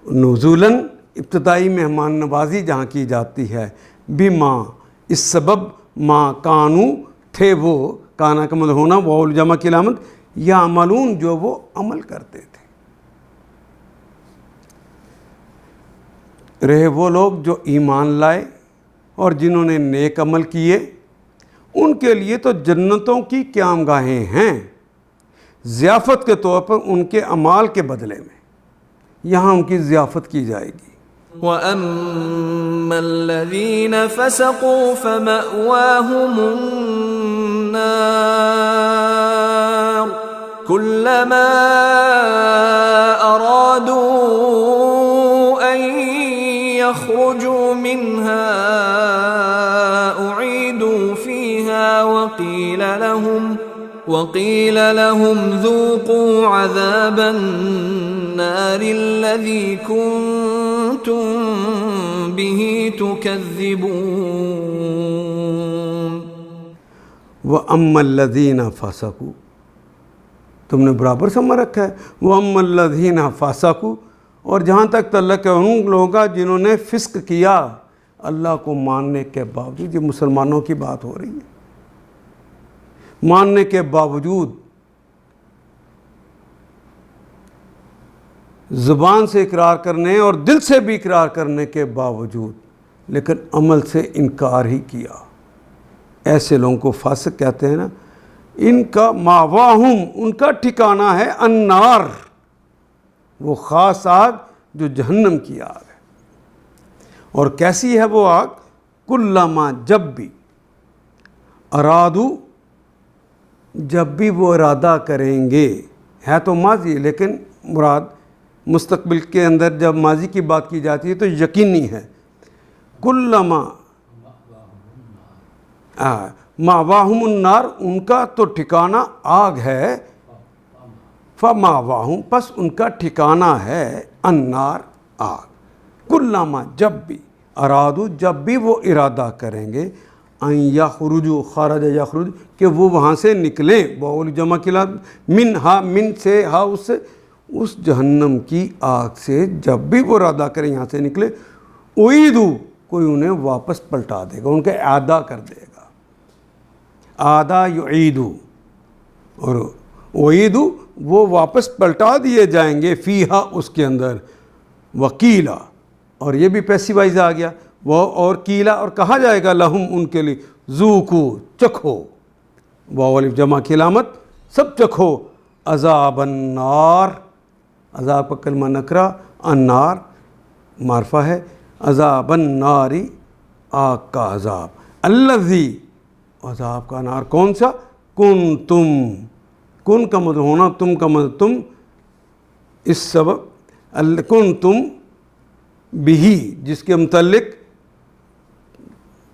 نزولن ابتدائی مہمان نوازی جہاں کی جاتی ہے. بما، اس سبب ما کانو تھے وہ، کانا کا مطلب ہونا، واو جمع کی علامت، یا عملون جو وہ عمل کرتے تھے. رہے وہ لوگ جو ایمان لائے اور جنہوں نے نیک عمل کیے، ان کے لیے تو جنتوں کی قیام گاہیں ہیں، ضیافت کے طور پر ان کے اعمال کے بدلے میں یہاں ان کی ضیافت کی جائے گی. وَأَمَّا الَّذِينَ فَسَقُوا فَمَأْوَاهُمُ النَّارُ كُلَّمَا أَرَادُوا أَن يَخْرُجُوا مِنْهَا أُعِيدُوا فِيهَا وَقِيلَ لَهُمْ ذُوقُوا عَذَابَ النَّارِ الَّذِي كُنْتُمْ بِهِ تُكَذِّبُونَ. وَأَمَّا الَّذِينَ فَسَقُوا، تم نے برابر سمجھ رکھا ہے. وَأَمَّا الَّذِينَ فَسَقُوا، اور جہاں تک تعلق ہے ان لوگوں کا جنہوں نے فسق کیا اللہ کو ماننے کے باوجود. یہ مسلمانوں کی بات ہو رہی ہے. ماننے کے باوجود، زبان سے اقرار کرنے اور دل سے بھی اقرار کرنے کے باوجود لیکن عمل سے انکار ہی کیا. ایسے لوگوں کو فاسق کہتے ہیں نا. ان کا ماواہم، ان کا ٹھکانہ ہے النار، وہ خاص آگ جو جہنم کی آگ ہے. اور کیسی ہے وہ آگ؟ کلما، جب بھی، ارادو، جب بھی وہ ارادہ کریں گے، ہے تو ماضی لیکن مراد مستقبل کے اندر جب ماضی کی بات کی جاتی ہے تو یقینی ہے. کلما ماواہم النار، ان کا تو ٹھکانہ آگ ہے. فماواہم، پس ان کا ٹھکانہ ہے النار، آگ. کلما، جب بھی، ارادو، جب بھی وہ ارادہ کریں گے، ان یخرجوا، خرج یخرج، کہ وہ وہاں سے نکلیں، باول جمع کلا، منہا، من سے، ہا، اس جہنم کی آگ سے جب بھی وہ ارادہ کریں یہاں سے نکلے، اعیدو، کوئی انہیں واپس پلٹا دے گا، ان کا اعادہ کر دے گا. اعادہ یعیدو، اور اعیدو، وہ واپس پلٹا دیے جائیں گے، فیہا، اس کے اندر، وکیلا، اور یہ بھی پیسیوائز آ گیا، وہ، اور کیلا، اور کہا جائے گا، لہم، ان کے لیے، ذوقو، چکھو، واو الف جمع کی علامت، سب چکھو، عذاب النار، عذاب کا کلمہ نکرہ، النار معرفہ ہے، عذاب الناری، آگ کا عذاب، الذی، عذاب کا نار کون سا، کنتم، کن کا مطلب ہونا، تم کا مطلب تم، اس سبب، کنتم بہی، جس کے متعلق،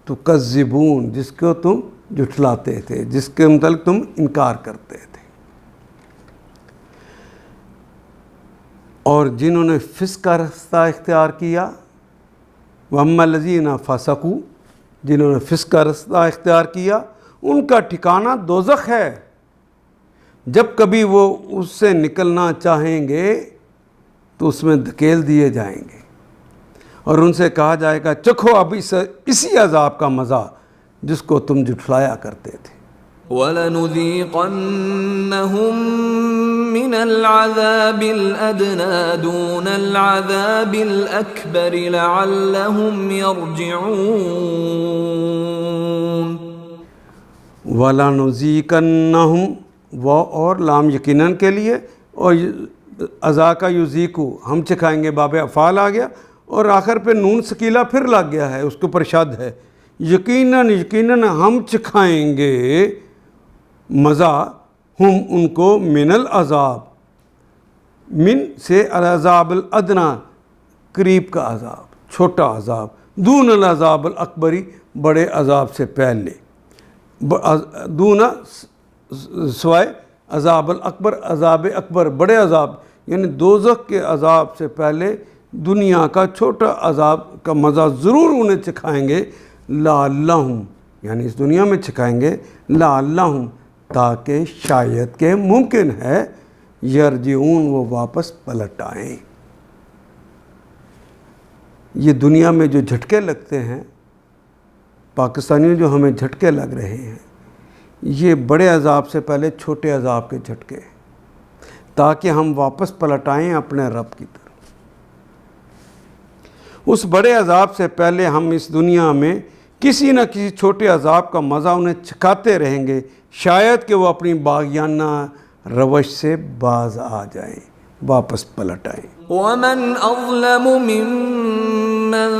تکذبون، جس کو تم جھٹلاتے تھے، جس کے متعلق تم انکار کرتے تھے. اور جنہوں نے فسق کا راستہ اختیار کیا، وَأَمَّا الَّذِينَ فَسَقُوا، جنہوں نے فسق کا راستہ اختیار کیا، ان کا ٹھکانہ دوزخ ہے. جب کبھی وہ اس سے نکلنا چاہیں گے تو اس میں دھکیل دیے جائیں گے، اور ان سے کہا جائے گا، چکھو اب اسی عذاب کا مزہ جس کو تم جھٹلایا کرتے تھے. وَلَنُذِيقَنَّهُم مِّنَ الْعَذَابِ الْأَدْنَىٰ دُونَ الْعَذَابِ الْأَكْبَرِ لَعَلَّهُمْ يَرْجِعُونَ. وَلَنُذِيقَنَّهُم، وہ اور لام یقیناً کے لیے، اور ازا کا یذیقو، ہم چکھائیں گے، باب افعال آ گیا، اور آخر پہ نون ثقیلہ پھر لگ گیا ہے، اس کے اوپر شد ہے. یقیناً، یقیناً ہم چکھائیں گے مزہ، ہم ان کو، من العذاب، من سے العذاب الادنی، قریب کا عذاب، چھوٹا عذاب، دون العذاب الاکبری، بڑے عذاب سے پہلے، دون سوائے عذاب الاکبر، عذاب اکبر، بڑے عذاب، یعنی دوزخ کے عذاب سے پہلے دنیا کا چھوٹا عذاب کا مزہ ضرور انہیں چکھائیں گے. لعلہم، یعنی اس دنیا میں چکھائیں گے، لعلہم، تاکہ شاید کہ ممکن ہے، یرجعون، وہ واپس پلٹ آئیں. یہ دنیا میں جو جھٹکے لگتے ہیں، پاکستانیوں جو ہمیں جھٹکے لگ رہے ہیں، یہ بڑے عذاب سے پہلے چھوٹے عذاب کے جھٹکے، تاکہ ہم واپس پلٹ آئیں اپنے رب کی طرف. اس بڑے عذاب سے پہلے ہم اس دنیا میں کسی نہ کسی چھوٹے عذاب کا مزہ انہیں چکھاتے رہیں گے، شاید کہ وہ اپنی باغیانہ روش سے باز آ جائیں، واپس پلٹ آئیں. وَمَنْ أَظْلَمُ مِمَّنْ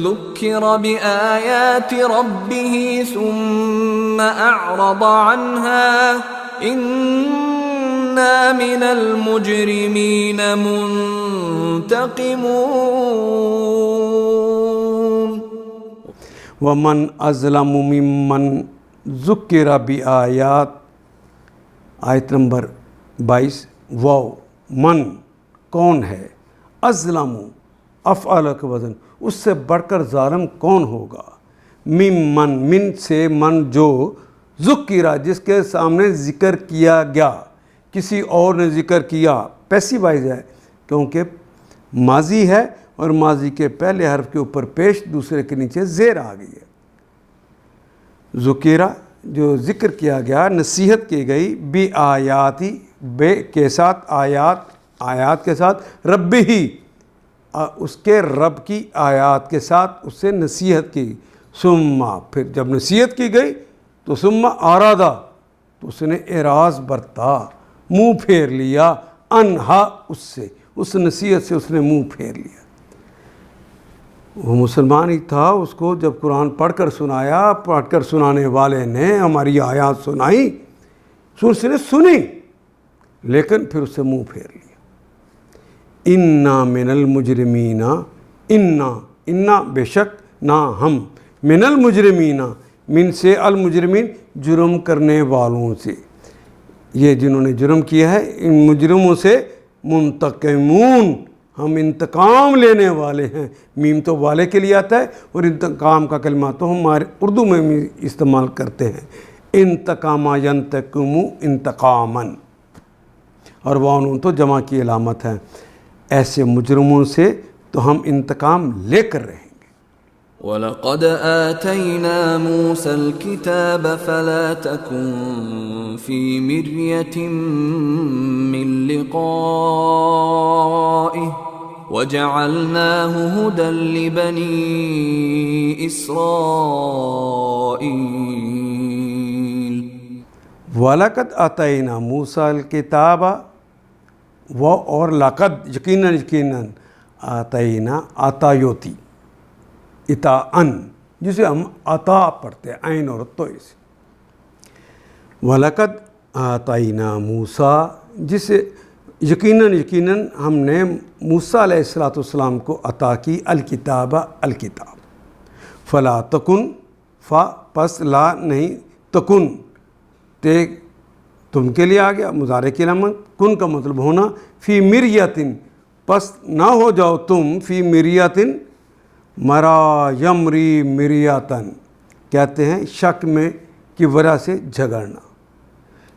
ذُكِّرَ بِآيَاتِ رَبِّهِ ثُمَّ أَعْرَضَ عَنْهَا إِنَّا مِنَ الْمُجْرِمِينَ مُنْتَقِمُونَ. وَمَنْ أَظْلَمُ مِمَّنْ ذُكِّرَ بِآيَاتِ، آیت نمبر 22. واو، من، کون ہے، اظلم، افعال کا وزن، اس سے بڑھ کر ظالم کون ہوگا، ممن، من سے من جو، ذکرہ، جس کے سامنے ذکر کیا گیا، کسی اور نے ذکر کیا، پیسیوائز ہے کیونکہ ماضی ہے، اور ماضی کے پہلے حرف کے اوپر پیش، دوسرے کے نیچے زیر آ گئی ہے. ذکرہ، جو ذکر کیا گیا، نصیحت کی گئی، بی آیاتی، بے کے ساتھ، آیات، آیات کے ساتھ، رب ہی، اس کے رب کی آیات کے ساتھ اس سے نصیحت کی. ثم، پھر جب نصیحت کی گئی تو ثم آرادہ، تو اس نے اعراض برتا، منہ پھیر لیا، انہا، اس سے، اس نصیحت سے اس نے منہ پھیر لیا. وہ مسلمان ہی تھا، اس کو جب قرآن پڑھ کر سنایا، پڑھ کر سنانے والے نے ہماری آیات سنائی، اس نے سنی لیکن پھر اس سے منہ پھیر لیا. انا من المجرمین، انا بے شک، نہ ہم، من المجرمین، من سے المجرمین، جرم کرنے والوں سے، یہ جنہوں نے جرم کیا ہے ان مجرموں سے، منتقمون، ہم انتقام لینے والے ہیں. میم تو والے کے لیے آتا ہے اور انتقام کا کلمہ تو ہمارے اردو میں بھی استعمال کرتے ہیں. انتقامہ ینتقمو انتقاماً، اور وہ تو جمع کی علامت ہے. ایسے مجرموں سے تو ہم انتقام لے کر رہیں گے. وَلَقَدْ آتَيْنَا مُوسَى الْكِتَابَ فَلَا تَكُنْ فِي مِرْيَةٍ مِّن لِقَائِهِ وَجَعَلْنَاهُ هُدًى لِبَنِي إِسْرَائِيلَ. وَلَقَدْ آتَيْنَا مُوسَى الْكِتَابَ، وہ اور لقد یقیناً آتینا، عطا یوتی، عطاءً، جسے ہم عطا پڑھتے ہیں عین اور توئے سے. وَلَقَدْ آتَيْنَا مُوسَى، جسے یقیناً ہم نے موسیٰ علیہ السلام کو عطا کی الکتاب، فلا تکن، پس لا نہیں، تکن تے تم کے لیے آ گیا مضارع کی علامت، کن کا مطلب ہونا، فی مریتن، پس نہ ہو جاؤ تم، فی مریتن، مرا یمری مریاتن کہتے ہیں شک میں کی وجہ سے جھگڑنا،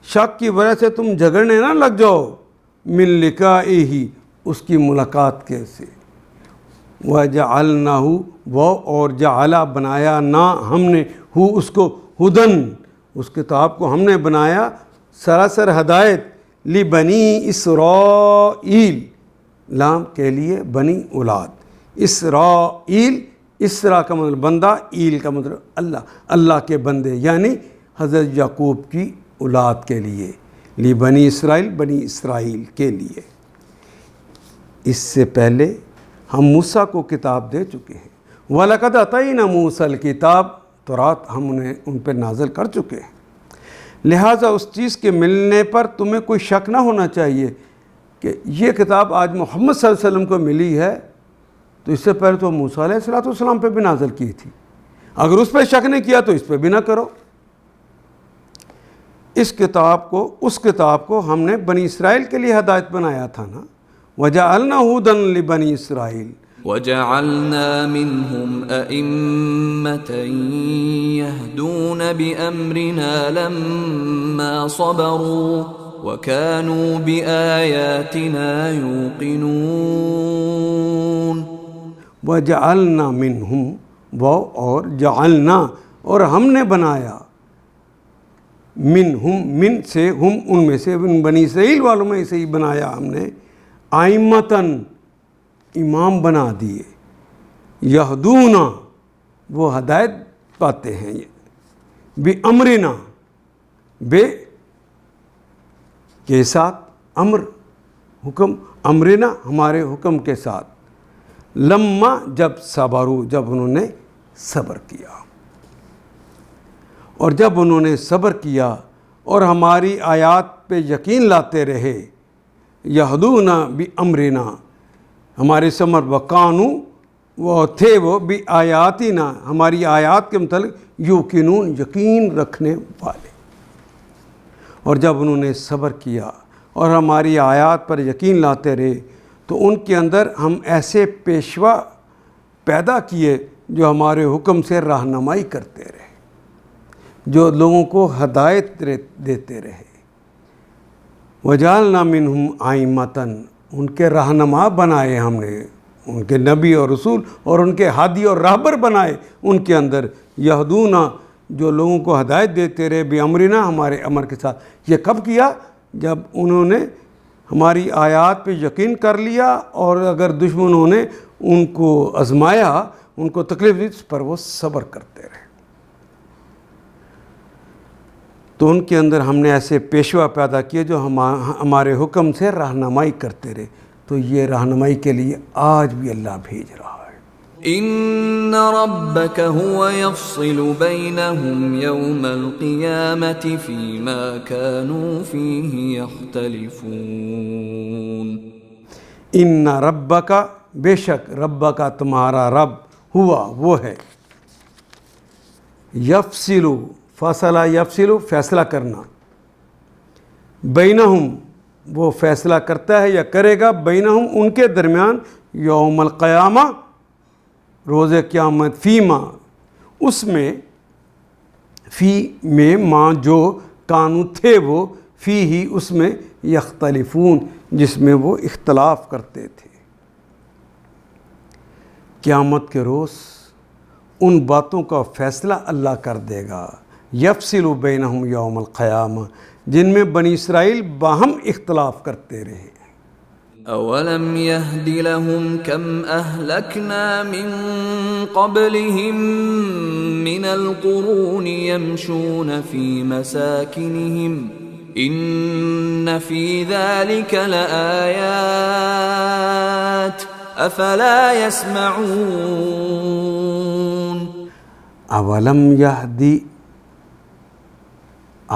شک کی وجہ سے تم جھگڑنے نہ لگ جاؤ، من لقائہ، اس کی ملاقات کیسے. وَجَعَلْنَاهُ، وہ اور جعلہ بنایا، نہ ہم نے، ہو اس کو، ہدن، اس کتاب کو ہم نے بنایا سراسر ہدایت، لبنی اسرائیل، لام کے لیے بنی اولاد، اسرائیل، اسرا کا مطلب بندہ، ایل کا مطلب اللہ کے بندے، یعنی حضرت یعقوب کی اولاد کے لیے، بنی اسرائیل، بنی اسرائیل کے لیے. اس سے پہلے ہم موسیٰ کو کتاب دے چکے ہیں. وَلَقَدْ آتَيْنَا مُوسَى الْكِتَابَ، تورات ہم انہیں ان پہ نازل کر چکے ہیں. لہٰذا اس چیز کے ملنے پر تمہیں کوئی شک نہ ہونا چاہیے کہ یہ کتاب آج محمد صلی اللہ علیہ وسلم کو ملی ہے تو اس سے پہلے تو موسیٰ علیہ السلام پہ بھی نازل کی تھی. اگر اس پہ شک نہیں کیا تو اس پہ بھی نہ کرو. اس کتاب کو ہم نے بنی اسرائیل کے لیے ہدایت بنایا تھا نا. وَجَعَلْنَاهُ هُدًى لِبَنِي إِسْرَائِيلَ، وَجَعَلْنَا مِنْهُمْ أَئِمَّةً يَهْدُونَ بِأَمْرِنَا لَمَّا صَبَرُوا وَكَانُوا بِآيَاتِنَا يُوقِنُونَ. وَجَعَلْنَا مِنْهُمْ، وہ اور جعلنا، اور ہم نے بنایا، منہم، من سے، ہم ان میں سے، بنی اسرائیل والوں میں سے ہی بنایا ہم نے، ائمتاً، امام بنا دیے، یہدونا، وہ ہدایت پاتے ہیں، بِأَمْرِنَا، بے کے ساتھ، امر حکم، امرنا ہمارے حکم کے ساتھ، لما جب صبروا، جب انہوں نے صبر کیا. اور جب انہوں نے صبر کیا اور ہماری آیات پہ یقین لاتے رہے، یہدونا بِأَمْرِنَا، ہمارے سمر وقانو، وہ تھے وہ بِآیاتِنَا، ہماری آیات کے متعلق یوقنون، یقین رکھنے والے. اور جب انہوں نے صبر کیا اور ہماری آیات پر یقین لاتے رہے تو ان کے اندر ہم ایسے پیشوا پیدا کیے جو ہمارے حکم سے رہنمائی کرتے رہے، جو لوگوں کو ہدایت دیتے رہے. وَجَعَلْنَا مِنْهُمْ أَئِمَّةً، ان کے رہنما بنائے ہم نے، ان کے نبی اور رسول، اور ان کے ہادی اور راہبر بنائے ان کے اندر، یہدونا، جو لوگوں کو ہدایت دیتے رہے، بِأَمْرِنَا، ہمارے امر کے ساتھ. یہ کب کیا؟ جب انہوں نے ہماری آیات پہ یقین کر لیا اور اگر دشمنوں نے ان کو آزمایا، ان کو تکلیف دی، اس پر وہ صبر کرتے رہے. تو ان کے اندر ہم نے ایسے پیشوا پیدا کیے جو ہمارے حکم سے رہنمائی کرتے رہے. تو یہ رہنمائی کے لیے آج بھی اللہ بھیج رہا ہے. ان ربك هو يفصل بينهم يوم القيامة فيما كانوا فيه يختلفون. ان ربک، بے شک رب کا تمہارا رب، ہوا وہ ہے، یفصل، فصلہ یفصل فیصلہ کرنا، بینہم وہ فیصلہ کرتا ہے یا کرے گا، بینہم ان کے درمیان، یوم القیامہ روز قیامت، فیما اس میں، فی میں ماں جو کانو تھے وہ، فی ہی اس میں، یختلفون جس میں وہ اختلاف کرتے تھے. قیامت کے روز ان باتوں کا فیصلہ اللہ کر دے گا، یفصل بینہم یوم القیامہ، جن میں بنی اسرائیل باہم اختلاف کرتے رہے. اولم يهد لهم كم اهلكنا من قبلهم من القرون يمشون في مساكنهم ان في ذلك لآيات افلا يسمعون. اولم یہدی،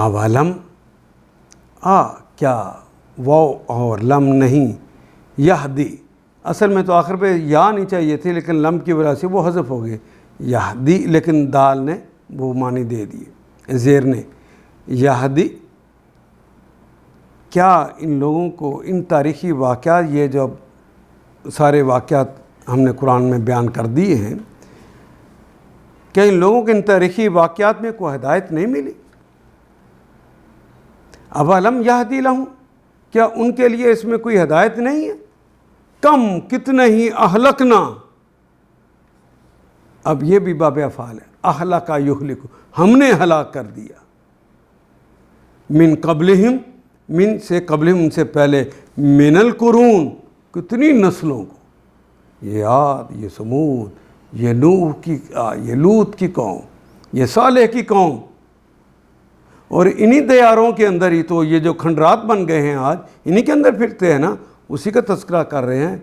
اولم کیا، واو اور لم نہیں، یہدی اصل میں تو آخر پہ یا نہیں چاہیے تھی، لیکن لم کی وجہ سے وہ حذف ہو گئے، یہدی، لیکن دال نے وہ معنی دے دیے، زیر نے. یہدی کیا ان لوگوں کو ان تاریخی واقعات، یہ جو سارے واقعات ہم نے قرآن میں بیان کر دیے ہیں، کیا ان لوگوں کے ان تاریخی واقعات میں کوئی ہدایت نہیں ملی؟ اولم یہدی لہم، کیا ان کے لیے اس میں کوئی ہدایت نہیں ہے؟ کم کتنے ہی، اہلکنا، اب یہ بھی باب افعال ہے، اہلکا یہلک، ہم نے ہلاک کر دیا، من قبلہم، من سے قبلہم ان سے پہلے، من القرون کتنی نسلوں کو، یہ عاد، یہ سمود، یہ نوح کی، یہ لوط کی قوم، یہ صالح کی قوم. اور انہی دیاروں کے اندر ہی تو یہ جو کھنڈرات بن گئے ہیں آج، انہی کے اندر پھرتے ہیں نا، اسی کا تذکرہ کر رہے ہیں.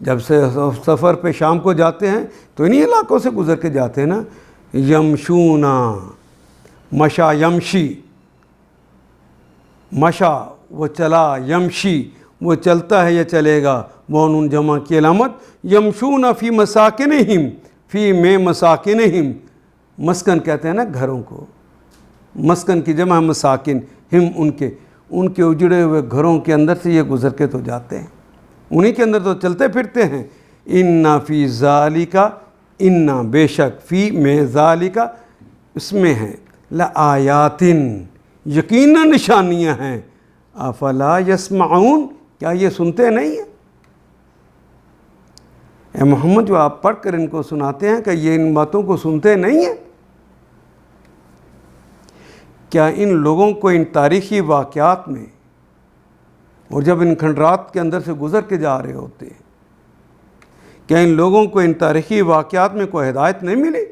جب سے سفر پہ شام کو جاتے ہیں تو انہی علاقوں سے گزر کے جاتے ہیں نا. یمشونا، مشا یمشی، مشا وہ چلا، یمشی وہ چلتا ہے یا چلے گا، وہ نون جمع کی علامت. یمشونا فی مساکنہم، فی میں مساکنہم، مسکن کہتے ہیں نا گھروں کو، مسکن کی جمع مساکن، ہم ان کے اجڑے ہوئے گھروں کے اندر سے یہ گزر کے تو جاتے ہیں، انہی کے اندر تو چلتے پھرتے ہیں. انا فی ذالک، انا بے شک، فی میں ذالک اس میں ہیں، لآیاتن یقینا نشانیاں ہیں، افلا یسمعون کیا یہ سنتے نہیں ہیں؟ اے محمد جو آپ پڑھ کر ان کو سناتے ہیں، کہ یہ ان باتوں کو سنتے نہیں ہیں؟ کیا ان لوگوں کو ان تاریخی واقعات میں، اور جب ان کھنڈرات کے اندر سے گزر کے جا رہے ہوتے ہیں، کیا ان لوگوں کو ان تاریخی واقعات میں کوئی ہدایت نہیں ملی؟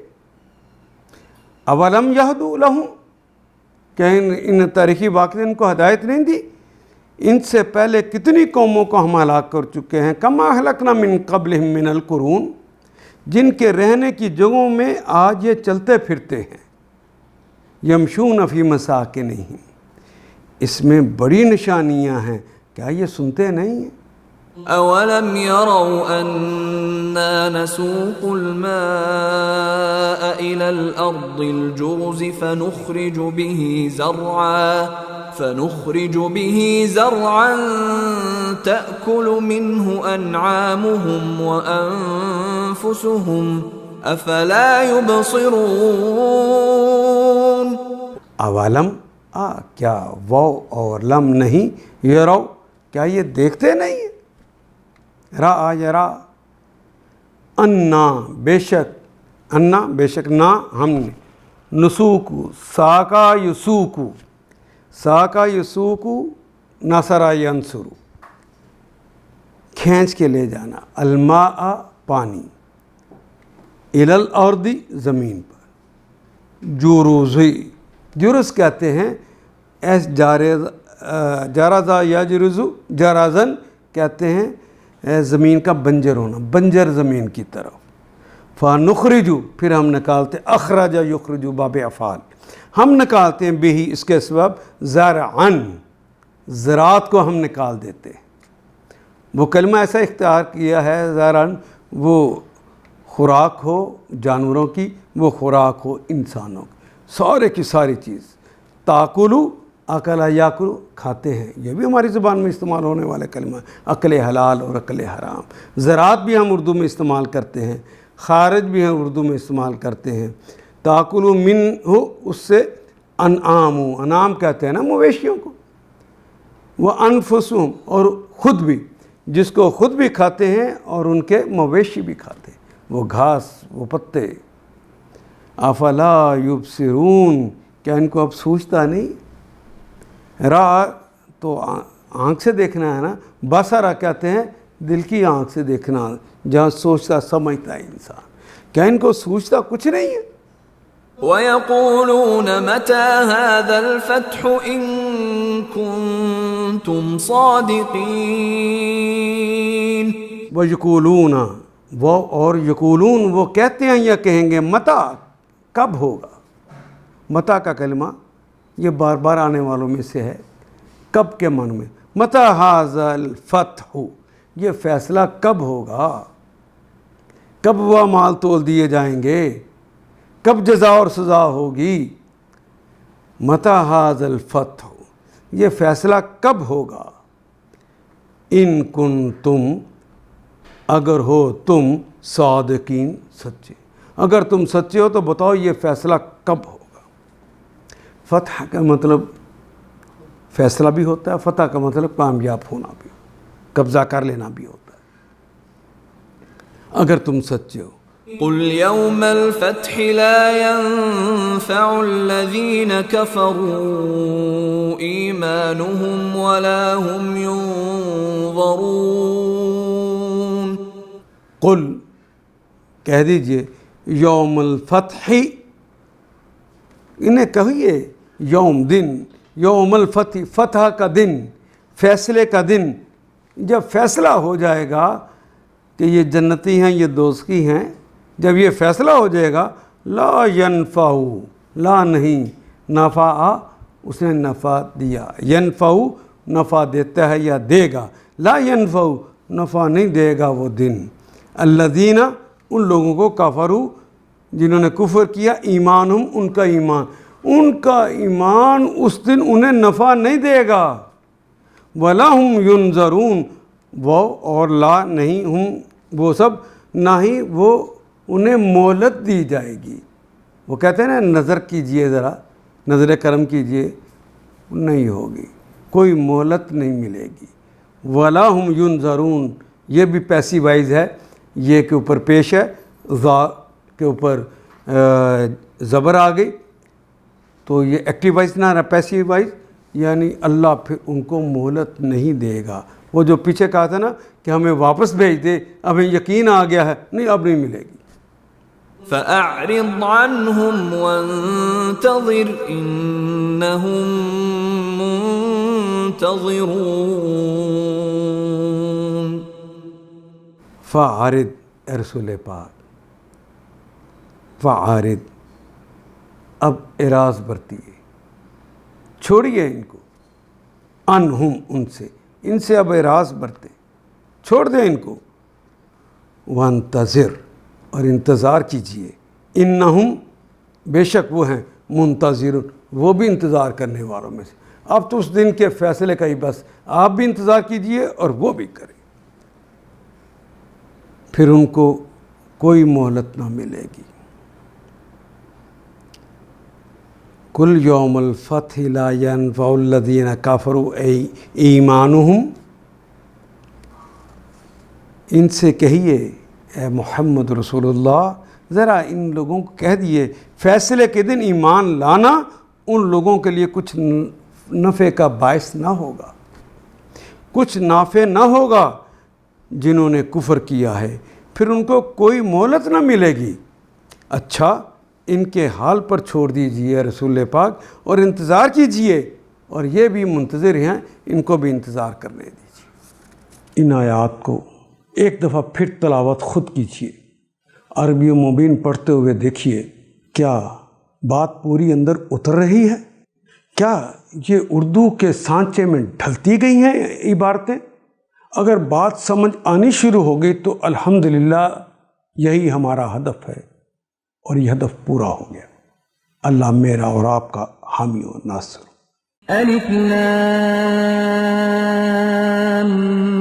اولم یہدوا لہم، کیا ان تاریخی واقعات ان کو ہدایت نہیں دی؟ ان سے پہلے کتنی قوموں کو ہم ہلاک کر چکے ہیں. کما اہلکنا من قبلہم من القرون، جن کے رہنے کی جگہوں میں آج یہ چلتے پھرتے ہیں. یمشون فی مساکنہم، اس میں بڑی نشانیاں ہیں، کیا یہ سنتے نہیں ہیں؟ اولم يروا انا نسوق الماء الى الارض الجرز فنخرج به زرعا تأكل منه انعامهم وانفسهم افلا يبصرون. اولم کیا، واو اور لم نہیں، یہ رو کیا یہ دیکھتے نہیں ہیں؟ را یرا، انا بے شک، انا بے شک، نا ہم نے، نسوکو ساکا یسوکو، ساکا یسوکو، نصرا ینصرو، کھینچ کے لے جانا، الماء پانی، الی الارض زمین پر، جروزی، جرز کہتے ہیں، ایس جارزہ یا جرزو، جرازن کہتے ہیں زمین کا بنجر ہونا، بنجر زمین کی طرف. فَنُخْرِجُ پھر ہم نکالتے، اخرج یخرج باب افعال، ہم نکالتے ہیں بہی اس کے سبب زرعن، زراعت کو ہم نکال دیتے ہیں۔ وہ کلمہ ایسا اختیار کیا ہے زرعن، وہ خوراک ہو جانوروں کی، وہ خوراک ہو انسانوں کی، سارے کی ساری چیز۔ تاکلو اکلا یاکلو کھاتے ہیں، یہ بھی ہماری زبان میں استعمال ہونے والے کلمہ ہے، عقل حلال اور عقل حرام۔ زراعت بھی ہم اردو میں استعمال کرتے ہیں، خارج بھی ہم اردو میں استعمال کرتے ہیں۔ تاکلو من ہو، اس سے انعام، انعام کہتے ہیں نا مویشیوں کو، وہ انفسہم اور خود بھی، جس کو خود بھی کھاتے ہیں اور ان کے مویشی بھی کھاتے ہیں، وہ گھاس وہ پتے۔ افلا یبصرون، کیا ان کو اب سوچتا نہیں؟ را تو آنکھ سے دیکھنا ہے نا، بصرہ کہتے ہیں دل کی آنکھ سے دیکھنا، جہاں سوچتا سمجھتا ہے انسان۔ کیا ان کو سوچتا کچھ نہیں ہے؟ وَيَقُولُونَ مَتَى هَذَا الْفَتْحُ إِن كُنتُمْ صَادِقِينَ۔ وَيَقُولُونَ، وہ اور یقولون وہ کہتے ہیں یا کہیں گے، متا کب ہوگا؟ متا کا کلمہ یہ بار بار آنے والوں میں سے ہے، کب کے معنی میں۔ متا ھذا الفتح، یہ فیصلہ کب ہوگا؟ کب وہ اعمال تول دیے جائیں گے؟ کب جزا اور سزا ہوگی؟ متا ھذا الفتح، یہ فیصلہ کب ہوگا؟ ان کنتم، اگر ہو تم صادقین، سچے، اگر تم سچے ہو تو بتاؤ یہ فیصلہ کب ہوگا؟ فتح کا مطلب فیصلہ بھی ہوتا ہے، فتح کا مطلب کامیاب ہونا بھی، قبضہ کر لینا بھی ہوتا ہے، اگر تم سچے ہو۔ قل يوم الفتح لا ينفع الذين كفروا إيمانهم ولا هم ينظرون۔ قل کہہ دیجئے، یوم الفتح، انہیں کہیے یوم دن، یوم الفتح فتح کا دن، فیصلے کا دن، جب فیصلہ ہو جائے گا کہ یہ جنتی ہیں یہ دوزخی ہیں، جب یہ فیصلہ ہو جائے گا، لا ینفع، لا نہیں، نفع اس نے نفع دیا، ینفع نفع دیتا ہے یا دے گا، لا ینفع نفع نہیں دے گا وہ دن، الذین ان لوگوں کو کفروا جنہوں نے کفر کیا، ایمانہم ان کا ایمان، ان کا ایمان اس دن انہیں نفع نہیں دے گا، ولا ہم ینظرون، وہ اور لا نہیں ہم وہ سب، نہ ہی وہ انہیں مہلت دی جائے گی۔ وہ کہتے ہیں نا نظر کیجئے، ذرا نظر کرم کیجئے، نہیں ہوگی، کوئی مہلت نہیں ملے گی۔ ولا ہم ینظرون، یہ بھی پیسیو وائز ہے، یہ کے اوپر پیش ہے، ذا کے اوپر زبر آ گئی تو یہ ایکٹیو وائز نہ رہا، پیسیو وائز، یعنی اللہ پھر ان کو مہلت نہیں دے گا۔ وہ جو پیچھے کہا تھا نا کہ ہمیں واپس بھیج دے، اب یقین آ گیا ہے، نہیں اب نہیں ملے گی۔ فَأَعْرِضْ عَنْهُمْ وَانْتَظِرْ إِنَّهُمْ مُنْتَظِرُونَ۔ فَعَارِضْ، اے رسول پاک، فَعَارِضْ، اب اعراض برتیے، چھوڑیے ان کو، عنہم ان سے اب اعراض برتے، چھوڑ دیں ان کو، وانتظر اور انتظار کیجئے، انہم بے شک وہ ہیں، منتظرون وہ بھی انتظار کرنے والوں میں سے۔ اب تو اس دن کے فیصلے کا ہی بس آپ بھی انتظار کیجئے اور وہ بھی کریں، پھر ان کو کوئی مہلت نہ ملے گی۔ کل یوم الفتح لا ینفع الذین کفروا ایمانہم، ان سے کہیے اے محمد رسول اللہ، ذرا ان لوگوں کو کہہ دیے فیصلے کے دن ایمان لانا ان لوگوں کے لیے کچھ نفع کا باعث نہ ہوگا، کچھ نافع نہ ہوگا جنہوں نے کفر کیا ہے، پھر ان کو کوئی مہلت نہ ملے گی۔ اچھا ان کے حال پر چھوڑ دیجئے رسول پاک اور انتظار کیجئے، اور یہ بھی منتظر ہیں، ان کو بھی انتظار کرنے دیجئے۔ ان آیات کو ایک دفعہ پھر تلاوت خود کیجئے، عربی و مبین پڑھتے ہوئے دیکھیے کیا بات پوری اندر اتر رہی ہے؟ کیا یہ اردو کے سانچے میں ڈھلتی گئی ہیں عبارتیں؟ اگر بات سمجھ آنی شروع ہو گئی تو الحمدللہ یہی ہمارا ہدف ہے اور یہ ہدف پورا ہو گیا۔ اللہ میرا اور آپ کا حامی و ناصر۔ الف لام